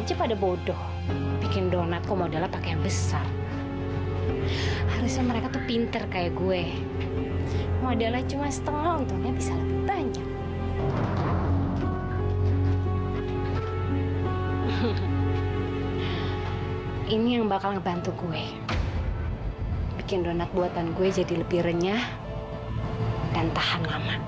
aja pada bodoh. Bikin donat kok modalnya pakai yang besar. Harusnya mereka tuh pinter kayak gue. Modalnya cuma setengah, untungnya bisa lebih banyak. Ini yang bakal ngebantu gue. Bikin donat buatan gue jadi lebih renyah dan tahan lama.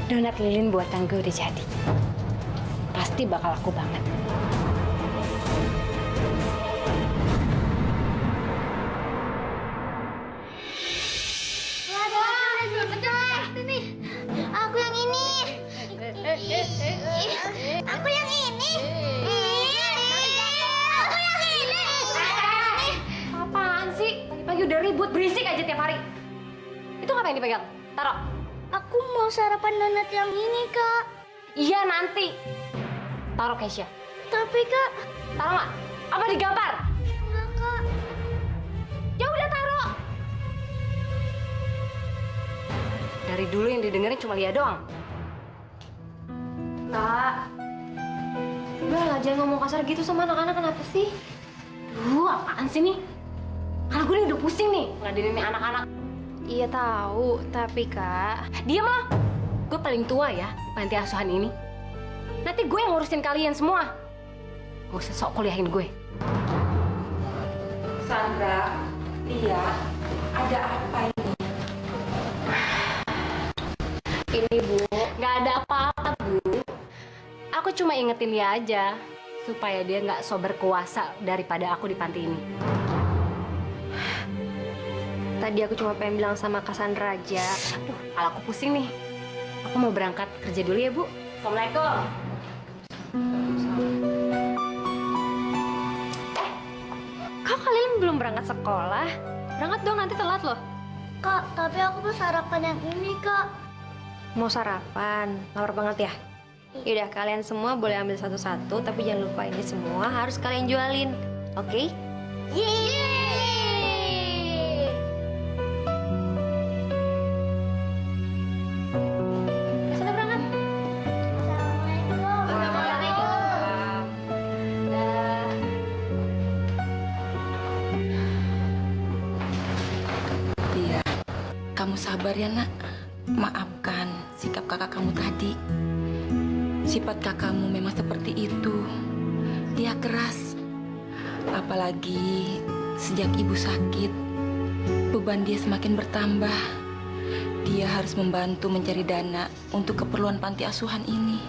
Donat lilin buatan gue udah jadi. Pasti bakal laku banget. Nih, aku yang ini. Aku yang ini. Aku yang ini. Apaan sih? Pagi-pagi udah ribut, berisik aja tiap hari. Itu ngapain dipegang? Taruh. Aku mau sarapan donat yang ini, Kak. Iya, nanti. Taruh, Keisha. Tapi, Kak. Taruh nggak? Apa digampar? Enggak, Kak. Ya udah taruh. Dari dulu yang didengerin cuma Lia doang. Kak, udah lah, jangan ngomong kasar gitu sama anak-anak, kenapa sih? Apaan sih nih? Karena gue udah pusing nih ngadenin anak-anak. Iya tahu, tapi Kak... Diam lah. Gue paling tua ya di panti asuhan ini. Nanti gue yang ngurusin kalian semua. Gak usah sok kuliahin gue. Sandra, Lia, ada apa ini? Ini Bu, nggak ada apa-apa Bu. Aku cuma ingetin dia aja supaya dia nggak so berkuasa daripada aku di panti ini. Tadi aku cuma pengen bilang sama Cassandra aja. Aduh, kepala aku pusing nih. Aku mau berangkat kerja dulu ya Bu. Assalamualaikum. Kok kalian belum berangkat sekolah? Berangkat dong, nanti telat loh. Kak, tapi aku mau sarapan yang ini, Kak. Mau sarapan, lapar banget ya? Yaudah, kalian semua boleh ambil satu-satu, tapi jangan lupa ini semua harus kalian jualin. Oke? Yeay! Sudah berangkat? Assalamualaikum. Lia, kamu sabar ya nak. Maafkan sikap kakak kamu tadi. Sifat kakakmu memang seperti itu. Dia keras. Apalagi sejak ibu sakit, beban dia semakin bertambah. Dia harus membantu mencari dana untuk keperluan panti asuhan ini.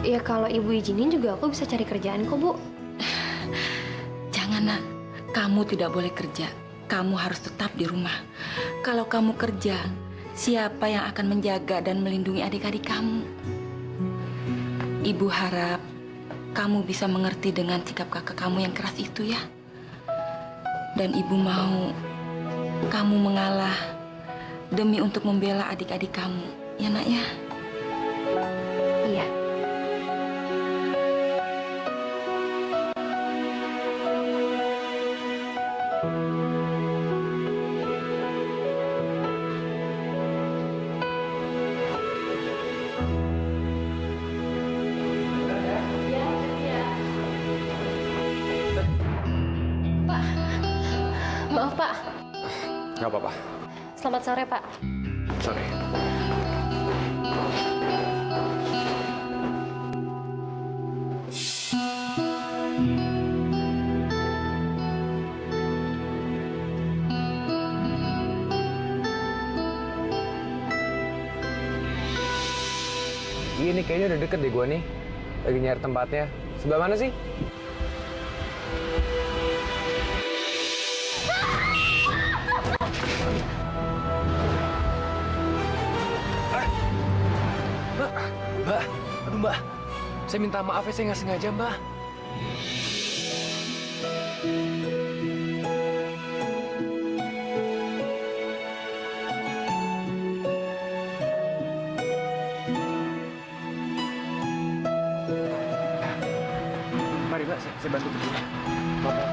Ya kalau ibu izinin juga aku bisa cari kerjaan kok, Bu. Jangan nak, kamu tidak boleh kerja. Kamu harus tetap di rumah. Kalau kamu kerja, siapa yang akan menjaga dan melindungi adik-adik kamu? Ibu harap kamu bisa mengerti dengan sikap kakak kamu yang keras itu ya. Dan ibu mau kamu mengalah demi untuk membela adik-adik kamu, ya nak ya? Iya. Maaf, Pak. Nggak apa-apa. Selamat sore, Pak. Sorry. Ini kayaknya udah deket deh gua nih. Lagi nyari tempatnya. Sebelah mana sih? Mbak, aduh Mbak. Saya minta maaf ya, saya nggak sengaja, Mbak. Mari, Mbak, saya bantu berdua. Bapak.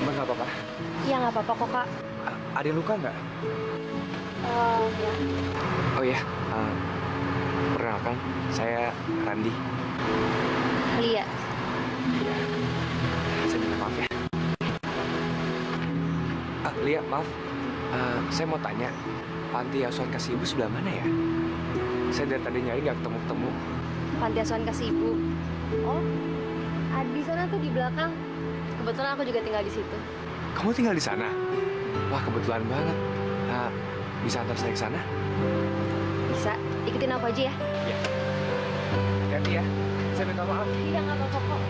Mbak nggak apa-apa? Iya nggak apa-apa kok kak. Ada yang luka nggak? Ya. Oh iya, perkenalkan, saya Randi. Lia. Saya minta maaf ya. Lia, maaf. Saya mau tanya, panti asuhan kasih ibu sebelah mana ya? Saya dari tadi nyari nggak ketemu-ketemu. Panti asuhan kasih ibu. Oh, di sana tuh di belakang. Kebetulan aku juga tinggal di situ. Kamu tinggal di sana? Wah, kebetulan banget. Bisa antar saya ke sana? Bisa, ikutin aku aja ya. Iya. Hati-hati ya. Saya minta maaf. Iya nggak apa-apa kok.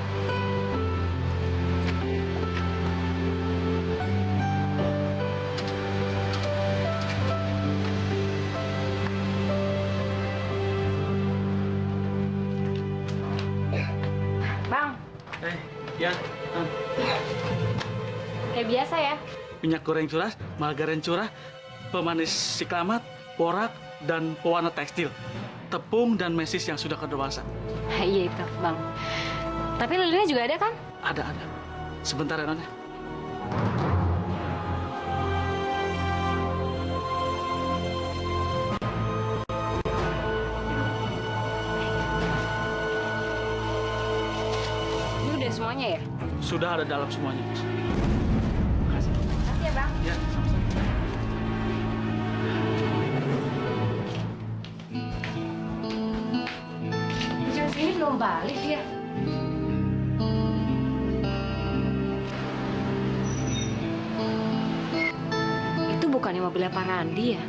Bang, Ya, kayak biasa ya. minyak goreng curah, margarin curah, pemanis siklamat, porak, dan pewarna tekstil. Tepung dan mesis yang sudah kedewasa. Iya itu, Bang. Tapi lilinnya juga ada kan? Ada. Sebentar ya, Nona. Ini udah semuanya ya? Sudah ada dalam semuanya. Makasih ya, Bang. Ya. Jam segini belum balik dia. Itu bukannya mobilnya Pak Randi ya?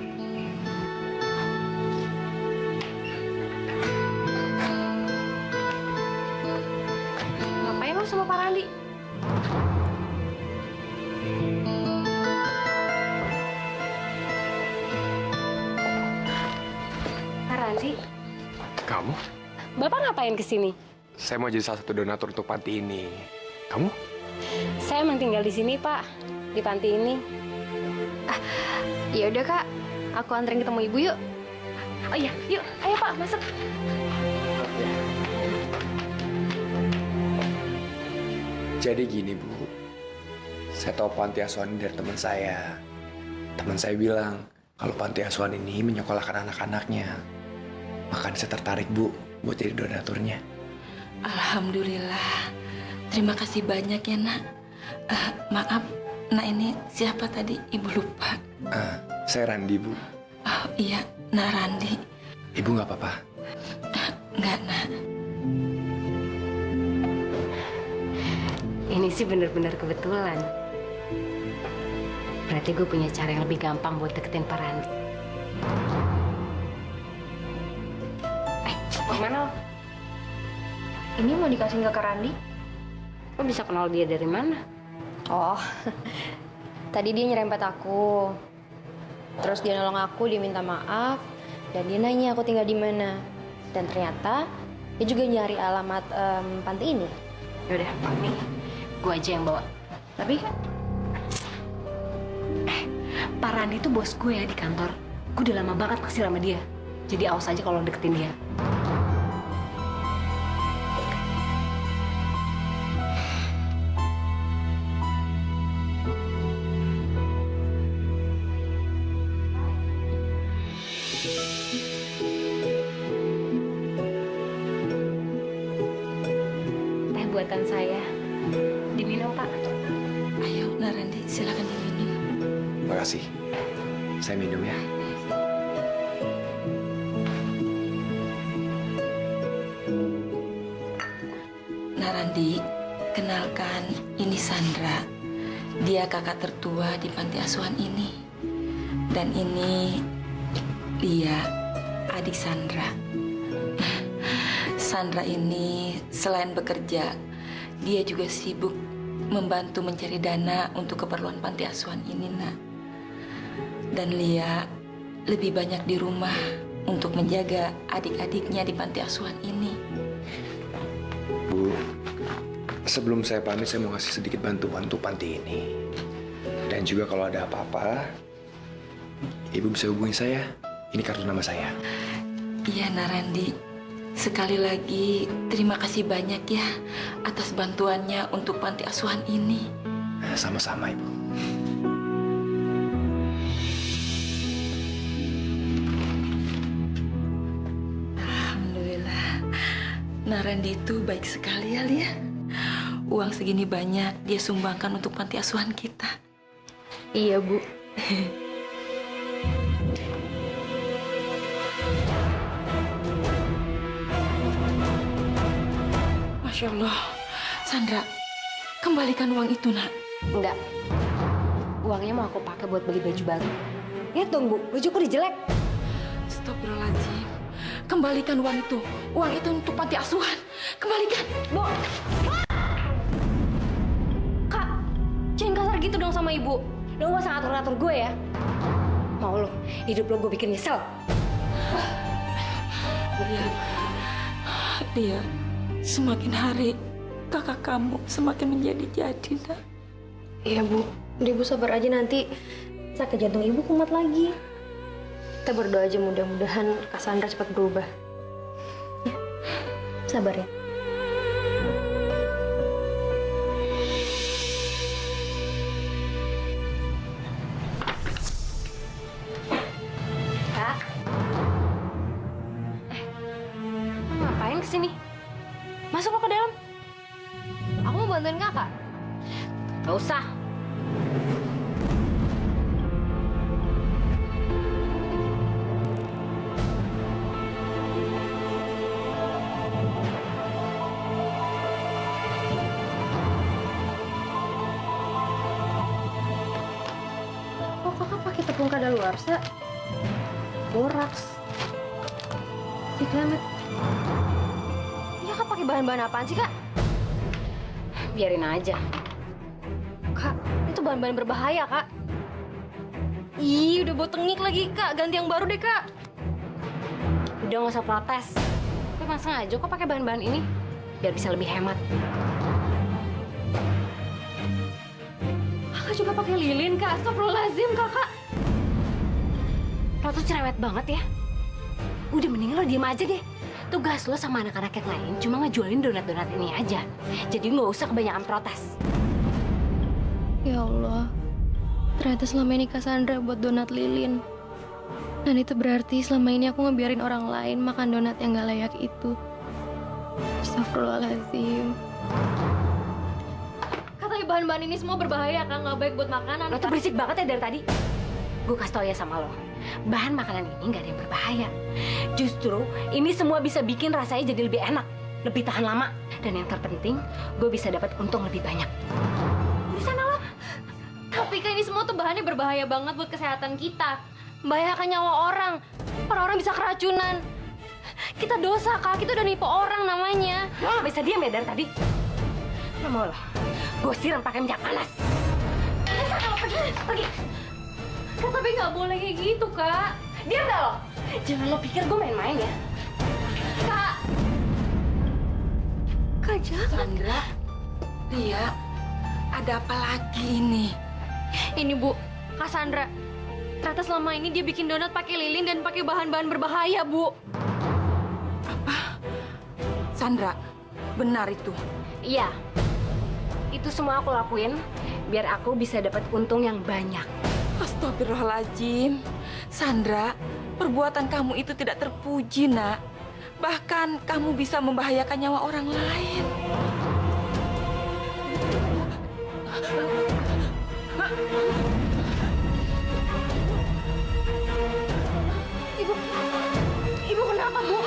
Ngapain lo sama Pak Randi? Pak Randi, Kamu? Bapak ngapain kesini? Saya mau jadi salah satu donatur untuk panti ini. Kamu? Saya emang tinggal di sini, Pak. Di panti ini. Ya udah kak, aku anterin ketemu ibu yuk. Oh iya, yuk. Ayo, Pak, masuk. Jadi gini, Bu. Saya tahu panti asuhan ini dari teman saya. Teman saya bilang kalau panti asuhan ini menyekolahkan anak-anaknya. Makanya saya tertarik, Bu, buat jadi donaturnya. Alhamdulillah. Terima kasih banyak ya, Nak. Maaf, Nak ini siapa tadi? Ibu lupa. Saya Randi, Bu. Oh iya, Nak Randi. Ibu nggak apa-apa? Enggak, Nak. Ini sih bener-bener kebetulan. Berarti gue punya cara yang lebih gampang buat deketin Pak Randi. Mau kemana lo? Ini mau dikasihin ke Kak Randi? Lo bisa kenal dia dari mana? Oh, tadi dia nyerempet aku. Terus dia nolong aku, dia minta maaf, dan dia nanya aku tinggal di mana. Dan ternyata dia juga nyari alamat panti ini. Yaudah, nih, gue aja yang bawa. Tapi Pak Randi tuh bos gue ya di kantor. Gue udah lama banget naksir sama dia. Jadi awas aja kalau deketin dia. Teh buatan saya. Diminum, Pak. Ayo, Nak Randi, silakan diminum. Terima kasih. Saya minum ya. Nak Randi, kenalkan, ini Sandra. Dia kakak tertua di panti asuhan ini. Dan ini Lia, adik Sandra. Sandra ini selain bekerja, dia juga sibuk membantu mencari dana untuk keperluan panti asuhan ini, Nak. Dan Lia lebih banyak di rumah untuk menjaga adik-adiknya di panti asuhan ini. Bu, sebelum saya pamit, saya mau ngasih sedikit bantuan untuk panti ini. Dan juga kalau ada apa-apa, Ibu bisa hubungi saya. Ini kartu nama saya. Iya, Narandi. Sekali lagi, terima kasih banyak ya atas bantuannya untuk panti asuhan ini. Sama-sama, Ibu. Alhamdulillah. Narandi itu baik sekali ya, Lia. Uang segini banyak dia sumbangkan untuk panti asuhan kita. Iya, Bu. Masya Allah. Sandra, kembalikan uang itu, Nak. Enggak. Uangnya mau aku pakai buat beli baju baru. Lihat dong, Bu. Bajuku udah jelek. Astagfirullahaladzim. Kembalikan uang itu. Uang itu untuk panti asuhan. Kembalikan. Bu. Kak, jangan kasar gitu dong sama ibu. Lo gak usah ngatur-ngatur gue ya. Mau lo, hidup lo gue bikin nyesel. Lia, semakin hari kakak kamu semakin menjadi-jadi, Nak. Iya, Bu. Ibu sabar aja, nanti sakit jantung ibu kumat lagi. Kita berdoa aja mudah-mudahan Cassandra cepat berubah. Ya, sabar ya. Kak. Ngapain kesini? Masuk lo ke dalam. Aku mau bantuin kakak. Gak usah. Kok kakak pakai tepung kadaluarsa? Boraks. Siklamet. Ya, kak pakai bahan-bahan apaan sih, Kak? Biarin aja. Kak, itu bahan-bahan berbahaya, Kak. Ih, udah bau tengik lagi, Kak. Ganti yang baru deh, Kak. Udah gak usah protes. Tapi emang sengaja kok pakai bahan-bahan ini. Biar bisa lebih hemat. Kakak juga pakai lilin, Kak. Astagfirullahaladzim, Kakak. Lo tuh cerewet banget ya. Udah mendingan lo diem aja deh. Tugas lo sama anak-anak yang lain cuma ngejualin donat-donat ini aja. Jadi nggak usah kebanyakan protes. Ya Allah, ternyata selama ini Cassandra buat donat lilin. Dan itu berarti selama ini aku ngebiarin orang lain makan donat yang gak layak itu. Astagfirullahaladzim. Katanya bahan-bahan ini semua berbahaya, Kak. Nggak baik buat makanan. Lo tuh berisik banget ya dari tadi. Gue kasih tau ya sama lo. Bahan makanan ini nggak ada yang berbahaya. Justru ini semua bisa bikin rasanya jadi lebih enak, lebih tahan lama. Dan yang terpenting, gue bisa dapat untung lebih banyak. Di sana lo. Tapi Kak, ini semua tuh bahannya berbahaya banget buat kesehatan kita. Membahayakan nyawa orang. Orang bisa keracunan. Kita dosa, Kak. Kita udah nipu orang namanya. Lo nggak bisa diam ya dari tadi. Lo mau lo? Gue siram pakai minyak panas. Sana lo pergi. Kak, tapi nggak boleh kayak gitu, Kak. Diam gak lo? Jangan lo pikir gue main-main ya. Kak. Kak, jangan. Sandra, Lia, ada apa lagi ini? Ini, Bu, Cassandra. Ternyata selama ini dia bikin donat pakai lilin dan pakai bahan-bahan berbahaya, Bu. Apa? Sandra, benar itu? Iya. Itu semua aku lakuin biar aku bisa dapat untung yang banyak. Astagfirullahaladzim. Sandra, perbuatan kamu itu tidak terpuji, Nak. Bahkan kamu bisa membahayakan nyawa orang lain. Ibu kenapa, Bu?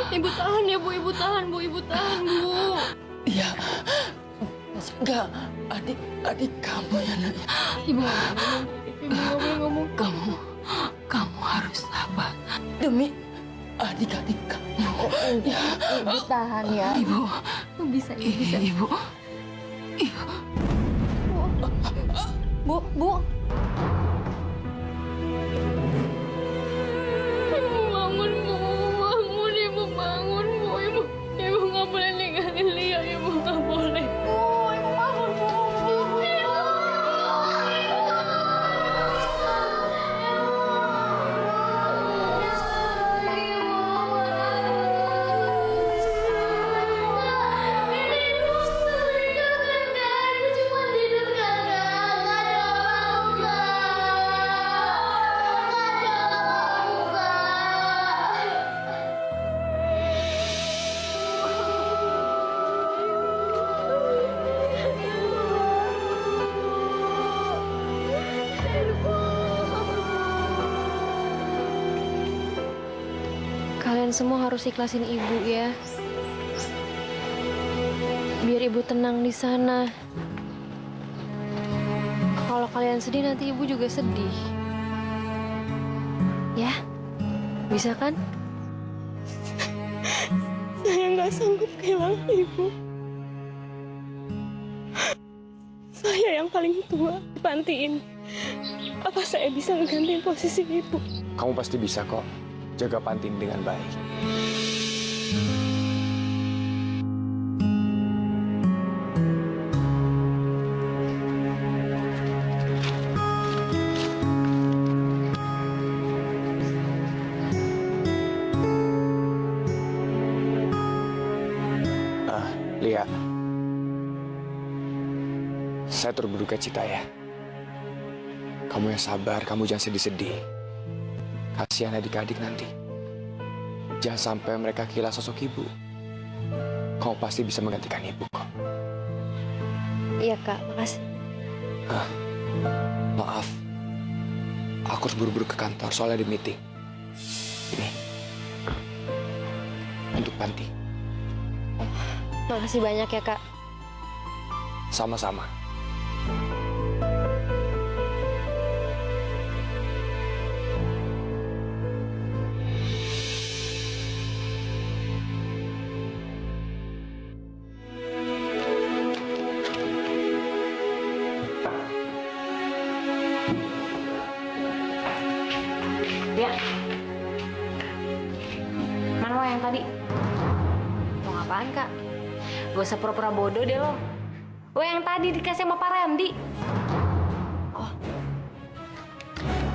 Ibu tahan ya, Bu. Ibu tahan, Bu. Ibu tahan, Bu. Iya, enggak, adik kamu ya, Nak. Ibu nggak boleh ngomong. Kamu harus sabar demi adik-adik kamu. Ibu tahan ya. Ibu. Bisa, ibu bisa. Ibu. Bu. Bangun, Bu. Bangun, Ibu. Bangun, Bu. Ibu nggak boleh ninggalin Lia. Ibu nggak boleh. Ibu bangun, Bu. Kalian semua harus ikhlasin ibu ya. Biar ibu tenang di sana. Kalau kalian sedih nanti ibu juga sedih. Ya? Bisa kan? Saya nggak sanggup kehilangan Ibu. Saya yang paling tua di panti ini. Apa saya bisa mengganti posisi Ibu? Kamu pasti bisa kok. Jaga panti ini dengan baik. Lia, saya turut berduka cita ya. Kamu yang sabar, kamu jangan sedih-sedih. Kasihan adik-adik nanti. Jangan sampai mereka kehilangan sosok ibu. Kamu pasti bisa menggantikan ibu kok. Iya kak, makasih. Maaf, aku harus buru-buru ke kantor soalnya ada meeting. Ini untuk panti. Makasih banyak ya kak. Sama-sama. Ya. Mana lo yang tadi? Mau ngapaan kak? Gak usah pura-pura bodoh deh lo. Lo yang tadi dikasih sama Pak Randy.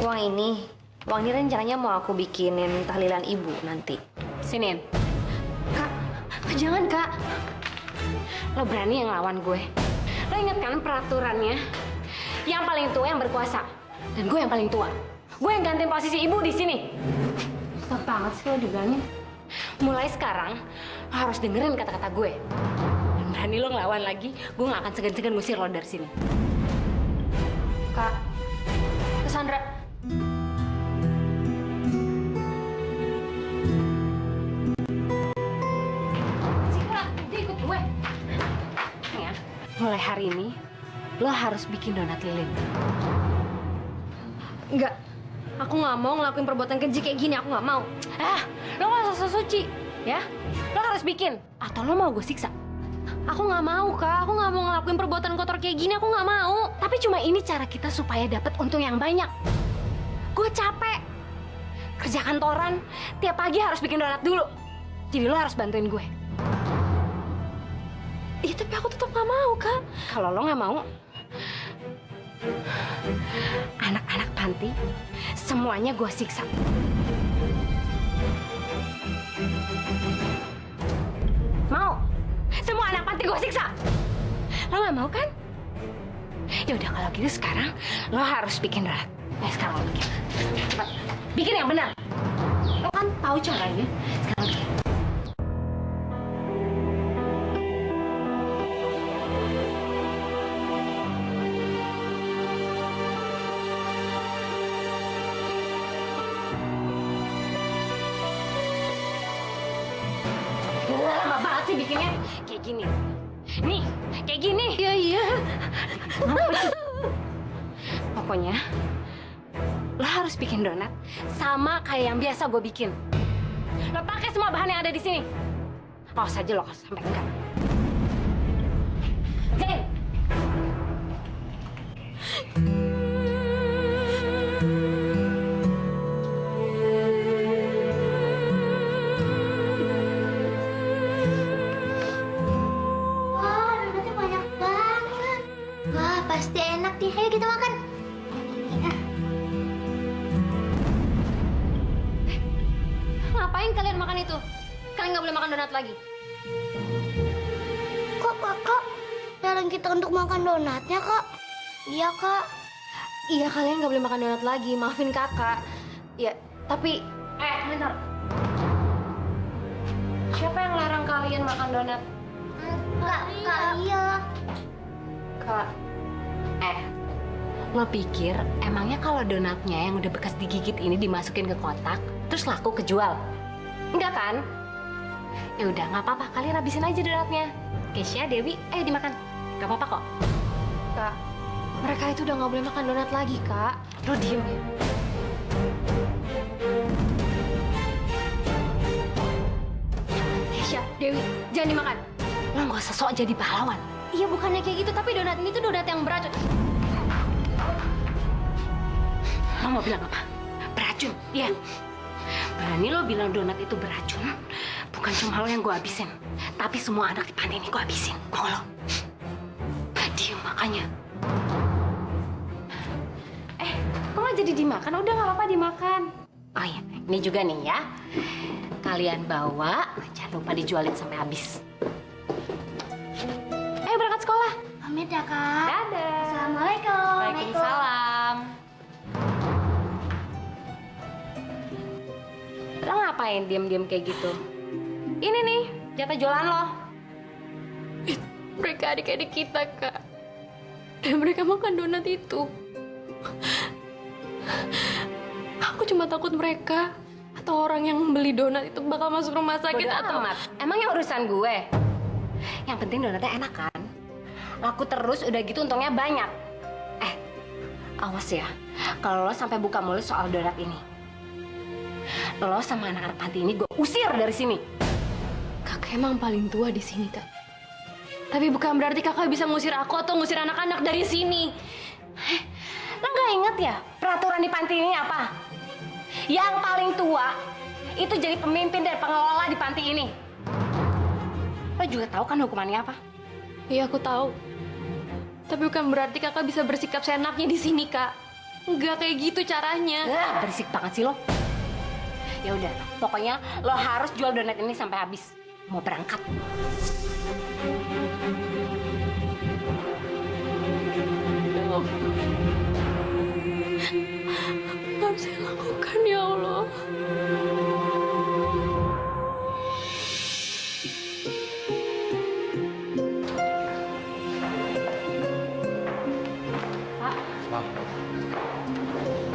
Uang ini rencananya mau aku bikinin tahlilan ibu nanti. Sinin. Kak, jangan kak. Lo berani yang lawan gue. Lo inget kan peraturannya? Yang paling tua yang berkuasa. Dan gue yang paling tua. Gue yang gantiin posisi ibu di sini. Stop banget sih lo dibilangin. Mulai sekarang, lo harus dengerin kata-kata gue. Dan berani lo ngelawan lagi, gue gak akan segan-segan ngusir lo dari sini. Kak, Cassandra. Sila, dia ikut gue. Ya, mulai hari ini, lo harus bikin donat lilin. Enggak, aku nggak mau ngelakuin perbuatan keji kayak gini. Aku nggak mau. Lo gak usah suci, ya? Lo harus bikin. Atau lo mau gue siksa? Aku nggak mau kak. Aku nggak mau ngelakuin perbuatan kotor kayak gini. Aku nggak mau. Tapi cuma ini cara kita supaya dapat untung yang banyak. Gue capek. Kerja kantoran, tiap pagi harus bikin donat dulu. Jadi lo harus bantuin gue. Iya, tapi aku tetap nggak mau kak. Kalau lo nggak mau, anak-anak panti semuanya gue siksa. Mau? Semua anak panti gue siksa? Lo nggak mau kan? Ya udah kalau gitu sekarang lo harus bikin donat. Sekarang lo bikin. Cepat. Bikin yang benar. Lo kan tahu caranya. Sekarang bikin. Lama banget sih bikinnya. Kayak gini. Nih, kayak gini. Iya. Pokoknya, lo harus bikin donat sama kayak yang biasa gue bikin. Lo pakai semua bahan yang ada di sini. Awas aja lo sampai enggak. Zain! Wah, donatnya banyak banget. Wah, pasti enak nih. Ayo kita makan. Ngapain kalian makan itu? Kalian nggak boleh makan donat lagi. Kok kakak larang kita untuk makan donatnya, Kak? Iya, Kak. Iya, kalian nggak boleh makan donat lagi. Maafin kakak. Ya, tapi... bentar. Siapa yang larang kalian makan donat? Kak, iya. Kak. Lo pikir emangnya kalau donatnya yang udah bekas digigit ini dimasukin ke kotak, terus laku kejual? Enggak kan? Ya udah, nggak apa-apa. Kalian habisin aja donatnya. Keisha, Dewi, ayo dimakan. Gak apa-apa kok. Kak, mereka itu udah nggak boleh makan donat lagi, Kak. Lo diem ya. Keisha, Dewi, jangan dimakan. Lo nggak usah sok jadi pahlawan. Iya, bukannya kayak gitu, tapi donat ini tuh donat yang beracun. Lo mau bilang apa? Beracun? Iya. Berani lo bilang donat itu beracun? Bukan cuma lo yang gue habisin, tapi semua anak di panti ini gue habisin. Mau lo? Diem makanya. Kok nggak jadi dimakan? Udah nggak apa-apa dimakan. Oh iya, ini juga nih ya. Kalian bawa, jangan lupa dijualin sampai habis. Ayo berangkat sekolah. Pamit ya, Kak. Dadah. Assalamualaikum. Waalaikumsalam. Lo ngapain diem-diem kayak gitu? Ini nih, jatah jualan lo. Mereka adik-adik kita, Kak. Dan mereka makan donat itu. Aku cuma takut mereka atau orang yang beli donat itu bakal masuk rumah sakit Bodo atau... amat. Emangnya urusan gue? Yang penting donatnya enak kan? Laku terus udah gitu untungnya banyak. Awas ya, kalau lo sampai buka mulut soal donat ini. Lo sama anak-anak panti ini gue usir dari sini. Kakak emang paling tua di sini, Kak. Tapi bukan berarti kakak bisa ngusir aku atau ngusir anak-anak dari sini. Lo nggak inget ya peraturan di panti ini apa? Yang paling tua itu jadi pemimpin dan pengelola di panti ini. Lo juga tahu kan hukumannya apa? Iya, aku tahu. Tapi bukan berarti kakak bisa bersikap seenaknya di sini, Kak. Enggak kayak gitu caranya. Berisik banget sih lo. Ya udah, pokoknya lo harus jual donat ini sampai habis. Mau berangkat. Apa harus saya lakukan, ya Allah?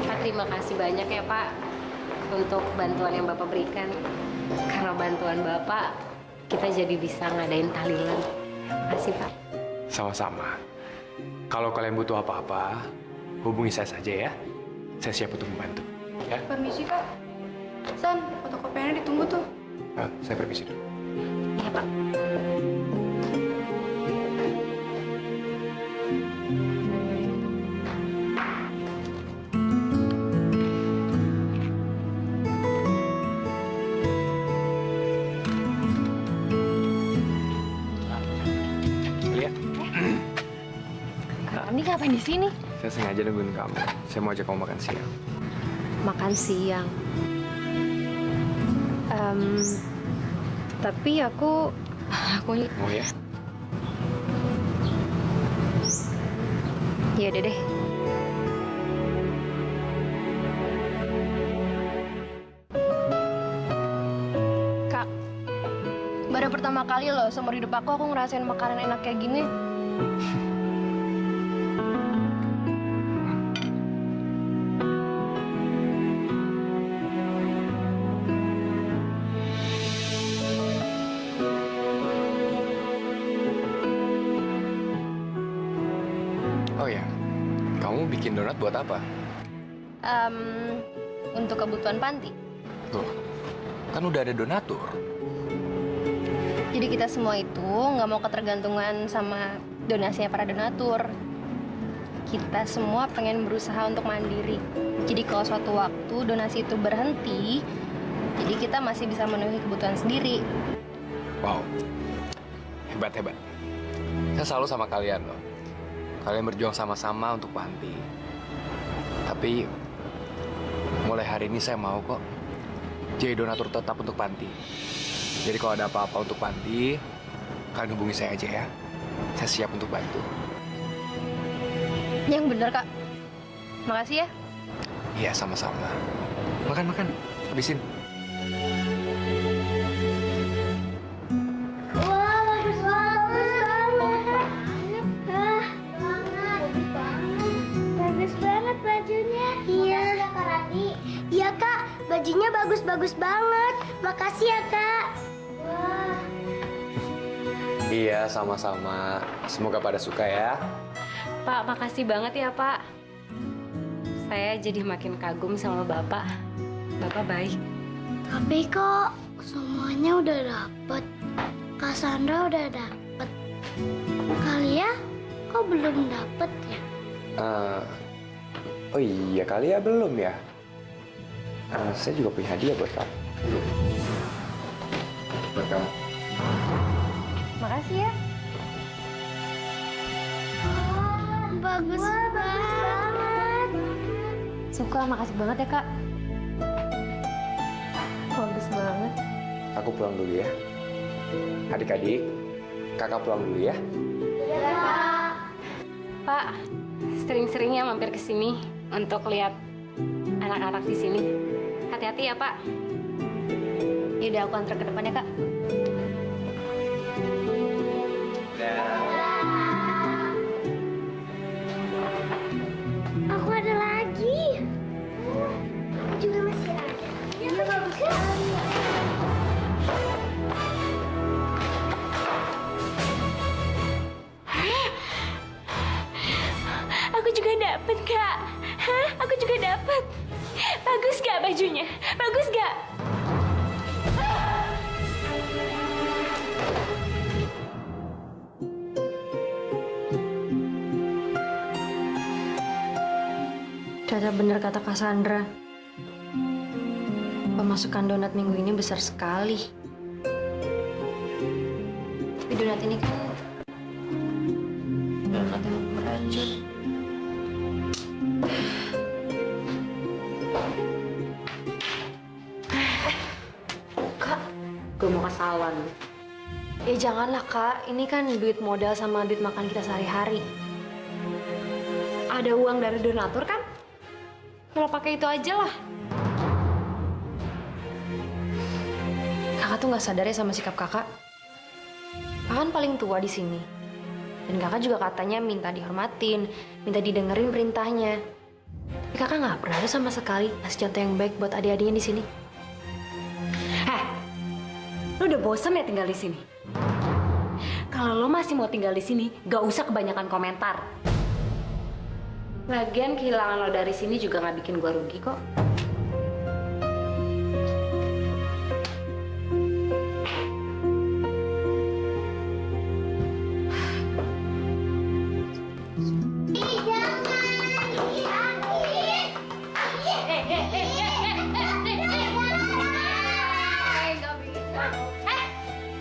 Pak, terima kasih banyak ya Pak untuk bantuan yang Bapak berikan. Karena bantuan Bapak, kita jadi bisa ngadain tahlilan. Terima kasih Pak. Sama-sama. Kalau kalian butuh apa-apa, hubungi saya saja ya. Saya siap untuk membantu. Ya? Permisi, Kak. San, fotokopiannya ditunggu tuh. Saya permisi dulu. Iya Pak. Lihat, Kak, ini ngapain di sini? saya sengaja nungguin kamu. Saya mau ajak kamu makan siang. Makan siang. Tapi aku Mau ya? ya udah deh. Kak, baru pertama kali loh seumur hidup aku ngerasain makanan enak kayak gini. Oh ya, kamu bikin donat buat apa? Untuk kebutuhan panti. Tuh, Kan udah ada donatur. Jadi kita semua itu nggak mau ketergantungan sama donasinya para donatur. Kita semua pengen berusaha untuk mandiri. Jadi kalau suatu waktu donasi itu berhenti, jadi kita masih bisa memenuhi kebutuhan sendiri. Wow, hebat. Saya selalu sama kalian loh. Kalian berjuang sama-sama untuk panti. Tapi mulai hari ini saya mau kok jadi donatur tetap untuk panti. Jadi kalau ada apa-apa untuk panti, kalian hubungi saya aja ya. Saya siap untuk bantu. Yang bener, Kak. Makasih ya. Iya, sama-sama. Makan. Habisin. Wah, bagus banget. Bagus banget bajunya. Iya. Kak Rani. Iya, Kak. Bajunya bagus banget. Makasih ya, Kak. Wah. Iya, sama-sama. Semoga pada suka ya. Pak, makasih banget ya, Pak. Saya jadi makin kagum sama Bapak. Bapak baik. Tapi kok semuanya udah dapet. Kak Sandra udah dapet. Kalia kok belum dapet ya? Oh iya, kali ya belum ya. Saya juga punya hadiah buat kamu. Buat kamu. Makasih ya. Bagus banget. Suka, makasih banget ya, Kak. Bagus banget. Aku pulang dulu ya. Adik-adik, kakak pulang dulu ya. Pak, sering-seringnya mampir ke sini untuk lihat anak-anak di sini. Hati-hati ya, Pak. Yaudah, aku antar ke depan ya, Kak. Aku ada lagi. Juga masih ada. Ya, bagus sekali. Aku juga dapet, Kak. Hah? Aku juga dapet. Bagus gak bajunya? Bagus gak? Ternyata bener kata Cassandra. Pemasukan donat minggu ini besar sekali. Tapi donat ini kan donat yang beracun. Kak, gue mau ke salon. Ya janganlah, Kak. Ini kan duit modal sama duit makan kita sehari-hari. Ada uang dari donatur kan? Kalau pakai itu aja lah. Kakak tuh nggak sadar ya sama sikap kakak. Kakak kan paling tua di sini. Dan kakak juga katanya minta dihormatin, minta didengerin perintahnya. Tapi kakak nggak pernah ada sama sekali ngasih contoh yang baik buat adik-adiknya di sini. Lu udah bosan ya tinggal di sini? Kalau lo masih mau tinggal di sini, gak usah kebanyakan komentar. Lagian kehilangan lo dari sini juga nggak bikin gua rugi kok.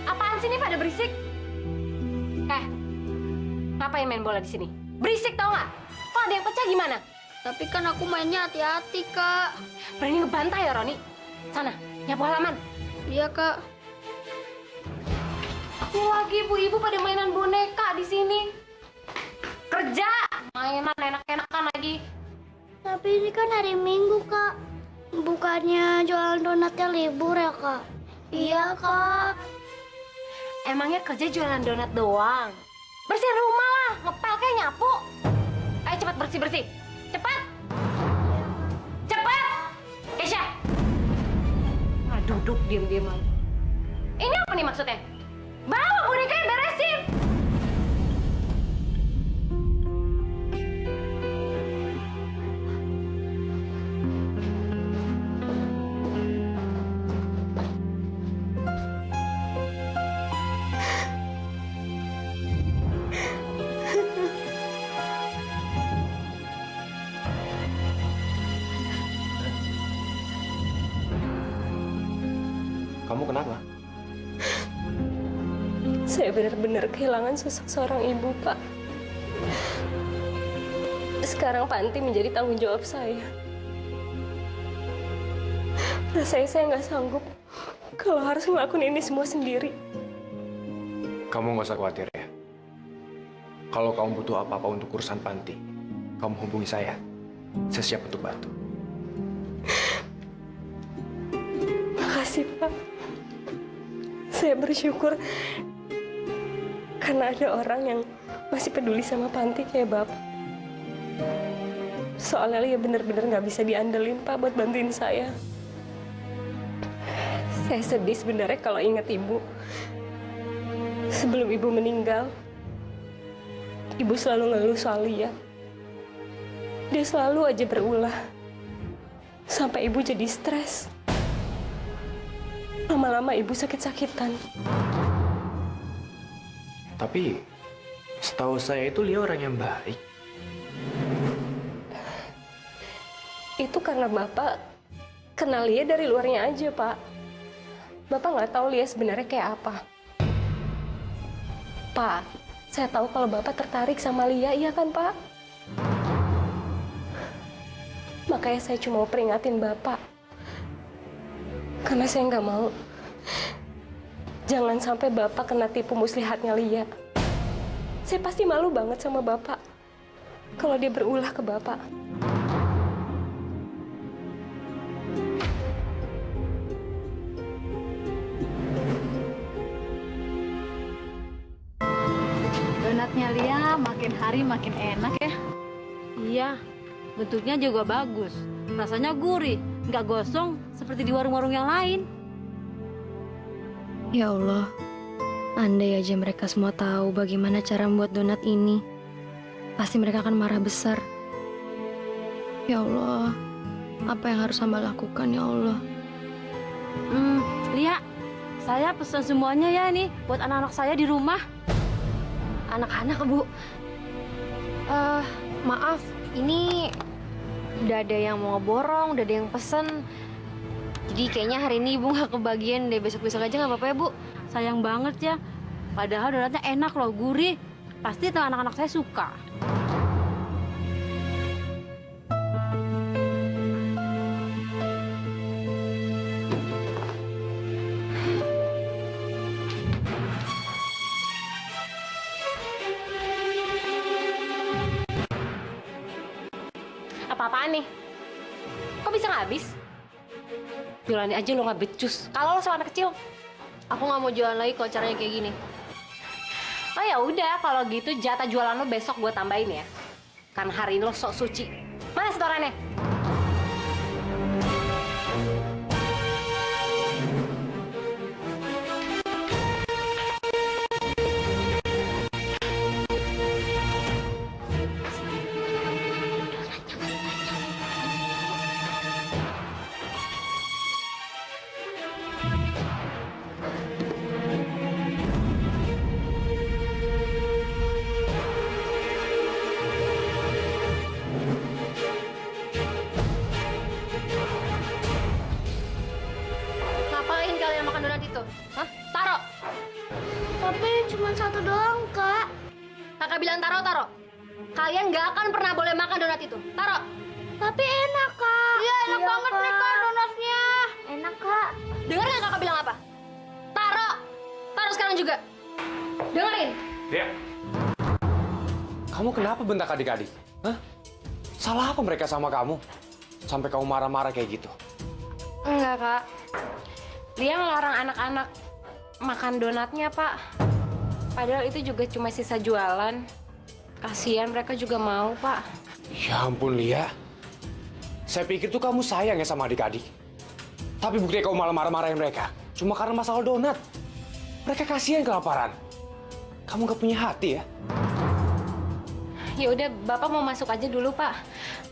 Apaan sih ini pada berisik? Ngapain main bola di sini? Berisik tau nggak? Kalau ada yang pecah gimana? Tapi kan aku mainnya hati-hati, Kak. Berani ngebantai ya, Roni? Sana, nyapu halaman. Iya, Kak. Ini lagi ibu-ibu pada mainan boneka di sini. Kerja, mainan enak-enakan lagi. Tapi ini kan hari Minggu, Kak. Bukannya jualan donatnya libur ya, Kak? Iya, Kak. Emangnya kerja jualan donat doang? Bersihin rumah lah, ngepel kayak nyapu. Ayo cepat bersih-bersih. Cepat. Cepat. Kesha. Duduk diam-diam aja. Ini apa nih maksudnya? Bawa bonekanya beresin. Kamu kenapa? Saya benar-benar kehilangan sosok seorang ibu, Pak. Sekarang Panti menjadi tanggung jawab saya. Rasanya saya nggak sanggup kalau harus ngelakuin ini semua sendiri. Kamu nggak usah khawatir ya. Kalau kamu butuh apa-apa untuk urusan Panti, kamu hubungi saya. Saya siap untuk bantu. Makasih, Pak. Saya bersyukur karena ada orang yang masih peduli sama Panti kayak Bapak. Soalnya Lia benar-benar nggak bisa diandelin, Pak, buat bantuin saya. Saya sedih sebenarnya kalau ingat Ibu. Sebelum Ibu meninggal, Ibu selalu ngeluh soal Lia. Dia selalu aja berulah. Sampai Ibu jadi stres. Lama-lama Ibu sakit-sakitan. Tapi setahu saya itu Lia orang yang baik. Itu karena Bapak kenal Lia dari luarnya aja, Pak. Bapak nggak tahu Lia sebenarnya kayak apa. Pak, saya tahu kalau Bapak tertarik sama Lia, iya kan, Pak? Makanya saya cuma mau peringatin Bapak. Karena saya nggak mau. Jangan sampai Bapak kena tipu muslihatnya Lia. Saya pasti malu banget sama Bapak kalau dia berulah ke Bapak. Donatnya Lia makin hari makin enak ya. Iya, bentuknya juga bagus. Rasanya gurih, nggak gosong seperti di warung-warung yang lain. Ya Allah, andai aja mereka semua tahu bagaimana cara membuat donat ini, pasti mereka akan marah besar. Ya Allah, apa yang harus hamba lakukan ya Allah? Lia, saya pesan semuanya ya nih buat anak-anak saya di rumah. Anak-anak, Bu. Maaf, ini udah ada yang mau ngeborong, udah ada yang pesen. Jadi kayaknya hari ini Ibu nggak kebagian deh, besok-besok aja nggak apa-apa ya, Bu? Sayang banget ya. Padahal donatnya enak loh, gurih. Pasti anak-anak saya suka. Apa-apaan nih? Kok bisa nggak habis? Jualannya aja lo nggak becus. Kalau lo sama anak kecil. Aku nggak mau jualan lagi kalau caranya kayak gini. Oh ya udah, kalau gitu jatah jualan lo besok gue tambahin ya. Kan hari ini lo sok suci. Mana setorannya? Ngapain kalian makan donat itu? Hah? Taro! Tapi cuma satu doang, Kak. Kakak bilang taro. Kalian nggak akan pernah boleh makan donat itu. Taro! Tapi enak, Kak. Iya, enak banget nih, Kak, donatnya. Enak, Kak. Dengar nggak kakak bilang apa? Taro! Taro sekarang juga. Dengerin. Lia, kamu kenapa bentak adik-adik? Hah? Salah apa mereka sama kamu? Sampai kamu marah-marah kayak gitu? Enggak, Kak. Dia ngelarang anak-anak makan donatnya, Pak. Padahal itu juga cuma sisa jualan. Kasihan mereka juga mau, Pak. Ya ampun, Lia. Saya pikir tuh kamu sayang ya sama adik-adik. Tapi buktinya kamu malah marah-marahin mereka. Cuma karena masalah donat. Mereka kasihan kelaparan. Kamu gak punya hati ya? Ya udah, Bapak mau masuk aja dulu, Pak.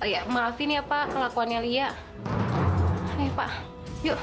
Oh ya, maafin ya, Pak, kelakuannya Lia. Ayo, Pak. Yuk.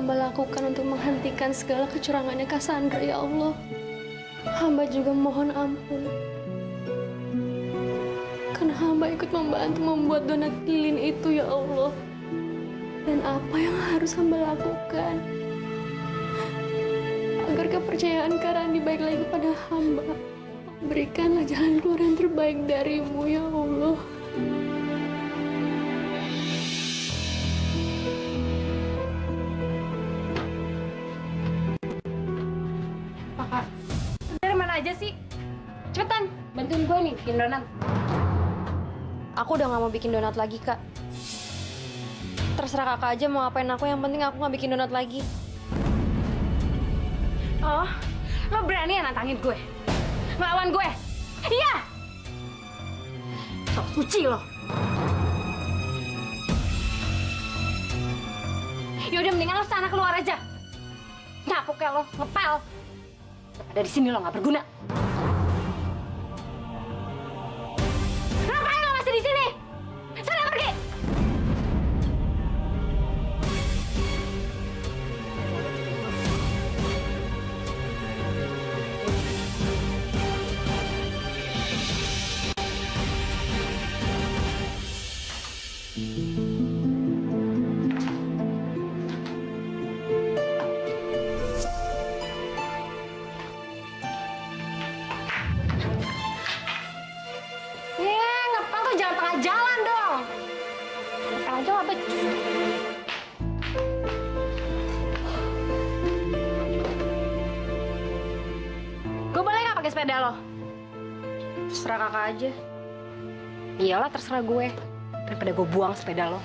hamba lakukan untuk menghentikan segala kecurangannya Cassandra, ya Allah. Hamba juga mohon ampun. Karena hamba ikut membantu membuat donat lilin itu, ya Allah. Dan apa yang harus hamba lakukan agar kepercayaan Kak Randi baik lagi kepada hamba? Berikanlah jalan keluar yang terbaik darimu, ya Allah. Kakak, dari mana aja sih? Cepetan, bantuin gue nih bikin donat. Aku udah gak mau bikin donat lagi, Kak. Terserah kakak aja mau ngapain aku, yang penting aku gak bikin donat lagi. Oh, lo berani ya nantangin gue? Ngelawan gue? Iya! Sok suci lo. Yaudah mendingan lo sana keluar aja. Nyapu kayak lo, ngepel. Dari sini lo gak berguna. Ngapain lo masih di sini? Sana pergi! Ngepel tuh jangan tengah jalan dong. Ngepel aja gak becus. Gue boleh gak pakai sepeda lo? Terserah kakak aja. Iyalah terserah gue. Daripada gue buang sepeda lo.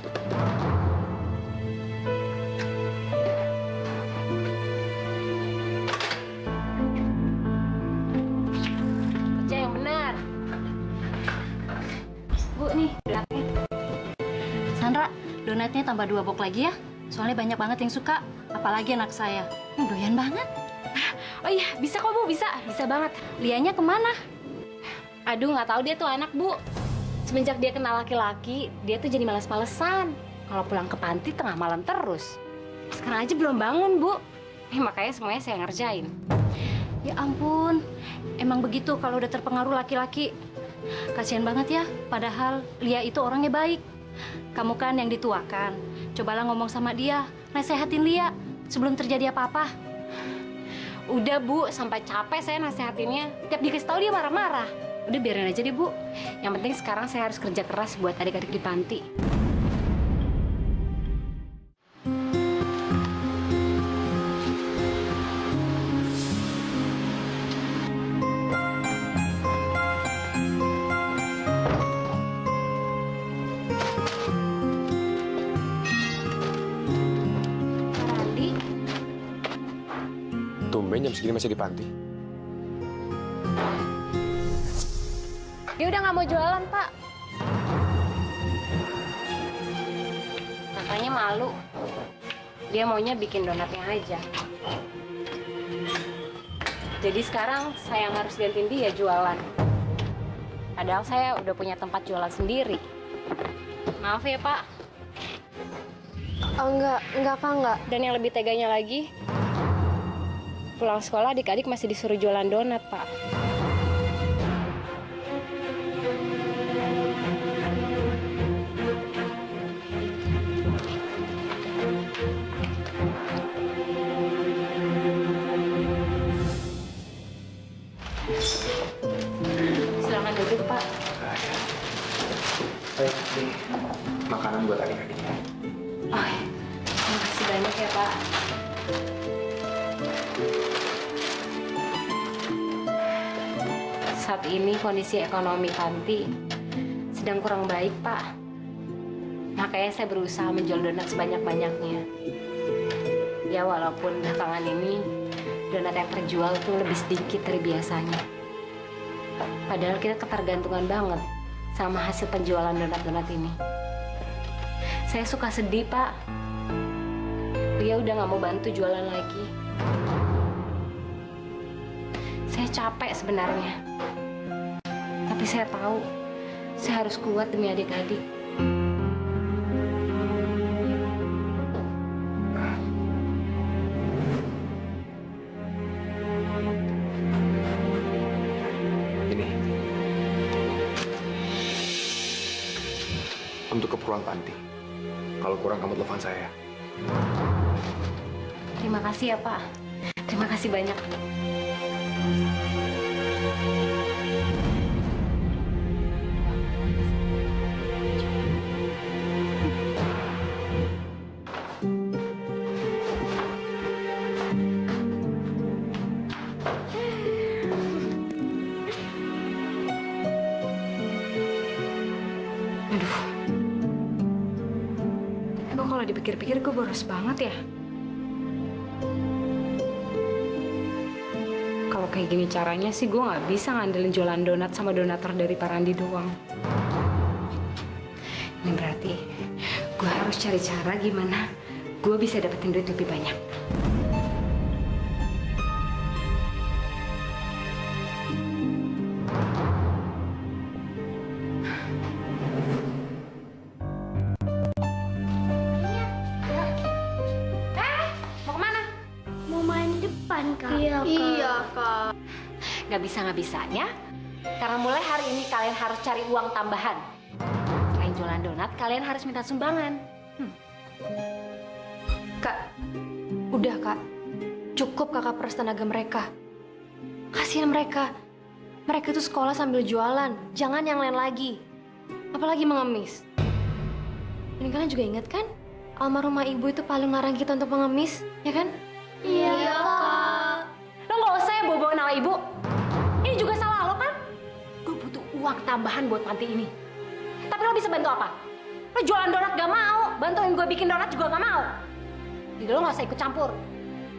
Kerja yang benar. Bu, nih donatnya. Sandra, donatnya tambah 2 box lagi ya. Soalnya banyak banget yang suka, apalagi anak saya. Doyan banget. Oh iya, bisa kok Bu, bisa. Bisa banget. Lianya kemana? Aduh, nggak tahu dia tuh anak, Bu. Semenjak dia kenal laki-laki, dia tuh jadi malas-malesan. Kalau pulang ke panti tengah malam terus. Sekarang aja belum bangun, Bu. Makanya semuanya saya ngerjain. Ya ampun, emang begitu kalau udah terpengaruh laki-laki. Kasihan banget ya, padahal Lia itu orangnya baik. Kamu kan yang dituakan. Cobalah ngomong sama dia, nasehatin Lia sebelum terjadi apa-apa. Udah, Bu, sampai capek saya nasehatinnya. Tiap dikasih tahu dia marah-marah. Udah biarin aja deh, Bu. Yang penting sekarang saya harus kerja keras buat adik-adik di panti. Randi, Tumben jam segini masih di panti. dia udah nggak mau jualan, Pak. Makanya malu. Dia maunya bikin donatnya aja. Jadi sekarang saya yang harus gantiin dia jualan. Padahal saya udah punya tempat jualan sendiri. Maaf ya, Pak. Oh, enggak Kak, enggak. Dan yang lebih teganya lagi, pulang sekolah adik-adik masih disuruh jualan donat, Pak. Silakan duduk, Pak. Nih, makanan buat adik-adiknya. Oh, terima kasih banyak ya, Pak. Saat ini kondisi ekonomi panti sedang kurang baik, Pak. Makanya saya berusaha menjual donat sebanyak-banyaknya. Ya, walaupun belakangan ini donat yang terjual tuh lebih sedikit dari biasanya. Padahal kita ketergantungan banget sama hasil penjualan donat-donat ini. Saya suka sedih, Pak. Dia udah nggak mau bantu jualan lagi. Saya capek sebenarnya. Tapi saya tahu, saya harus kuat demi adik-adik. ruang panti. Kalau kurang kamu telepon saya. Terima kasih ya, Pak. Terima kasih banyak. Aduh, kalau dipikir-pikir gue boros banget ya. Kalau kayak gini caranya sih gue nggak bisa ngandelin jualan donat sama donatur dari Pak Randi doang. Ini berarti gue harus cari cara gimana gue bisa dapetin duit lebih banyak. Mau kemana? Mau main depan, Kak. Iya, Kak. Nggak bisa ya. Karena mulai hari ini kalian harus cari uang tambahan. Selain jualan donat, kalian harus minta sumbangan. Kak, udah Kak. Cukup Kakak peras tenaga mereka. Kasihan mereka. Mereka itu sekolah sambil jualan. Jangan yang lain lagi. Apalagi mengemis. Ini kalian juga ingat kan? Almarhumah ibu itu paling larang kita untuk mengemis, ya kan? Iya, Kak. Lo nggak usah ya bawa-bawa nama ibu. Ini juga salah lo kan? Gue butuh uang tambahan buat panti ini. Tapi lo bisa bantu apa? Lo jualan donat gak mau, bantuin gue bikin donat juga gak mau. Jadi lo gak usah ikut campur.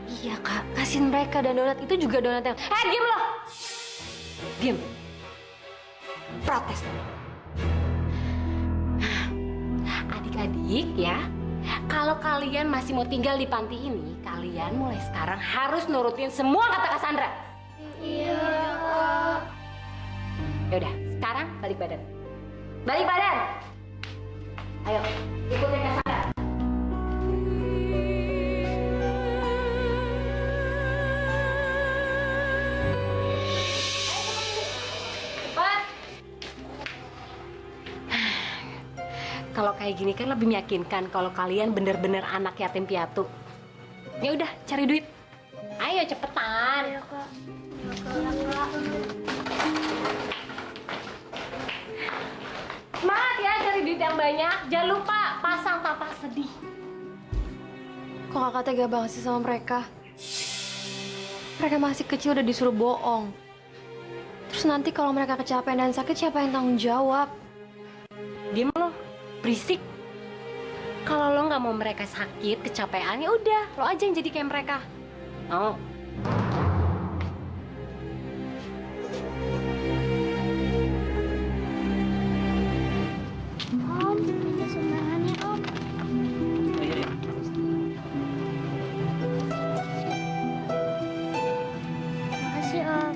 Iya Kak, kasihin mereka dan donat itu juga donat yang... Diem lo! Diem. Protes. Adik-adik ya, kalau kalian masih mau tinggal di panti ini, kalian mulai sekarang harus nurutin semua kata Cassandra. Iya, Kak. Yaudah, sekarang balik badan. Balik badan! Ayo, ikutin Cassandra. Cepat! Kalau kayak gini kan lebih meyakinkan kalau kalian bener-bener anak yatim piatu. Ya udah, cari duit. Ayo cepetan. Iya, Kak. Semangat ya cari duit yang banyak. Jangan lupa pasang tapak sedih. Kok Kakak tega banget sih sama mereka? Mereka masih kecil udah disuruh bohong. Terus nanti kalau mereka kecapean dan sakit, siapa yang tanggung jawab? Diam lo, berisik. Kalau lo nggak mau mereka sakit, kecapean, ya udah, lo aja yang jadi kayak mereka. Mau? Om, minta sumbangannya, Om. Makasih, Om.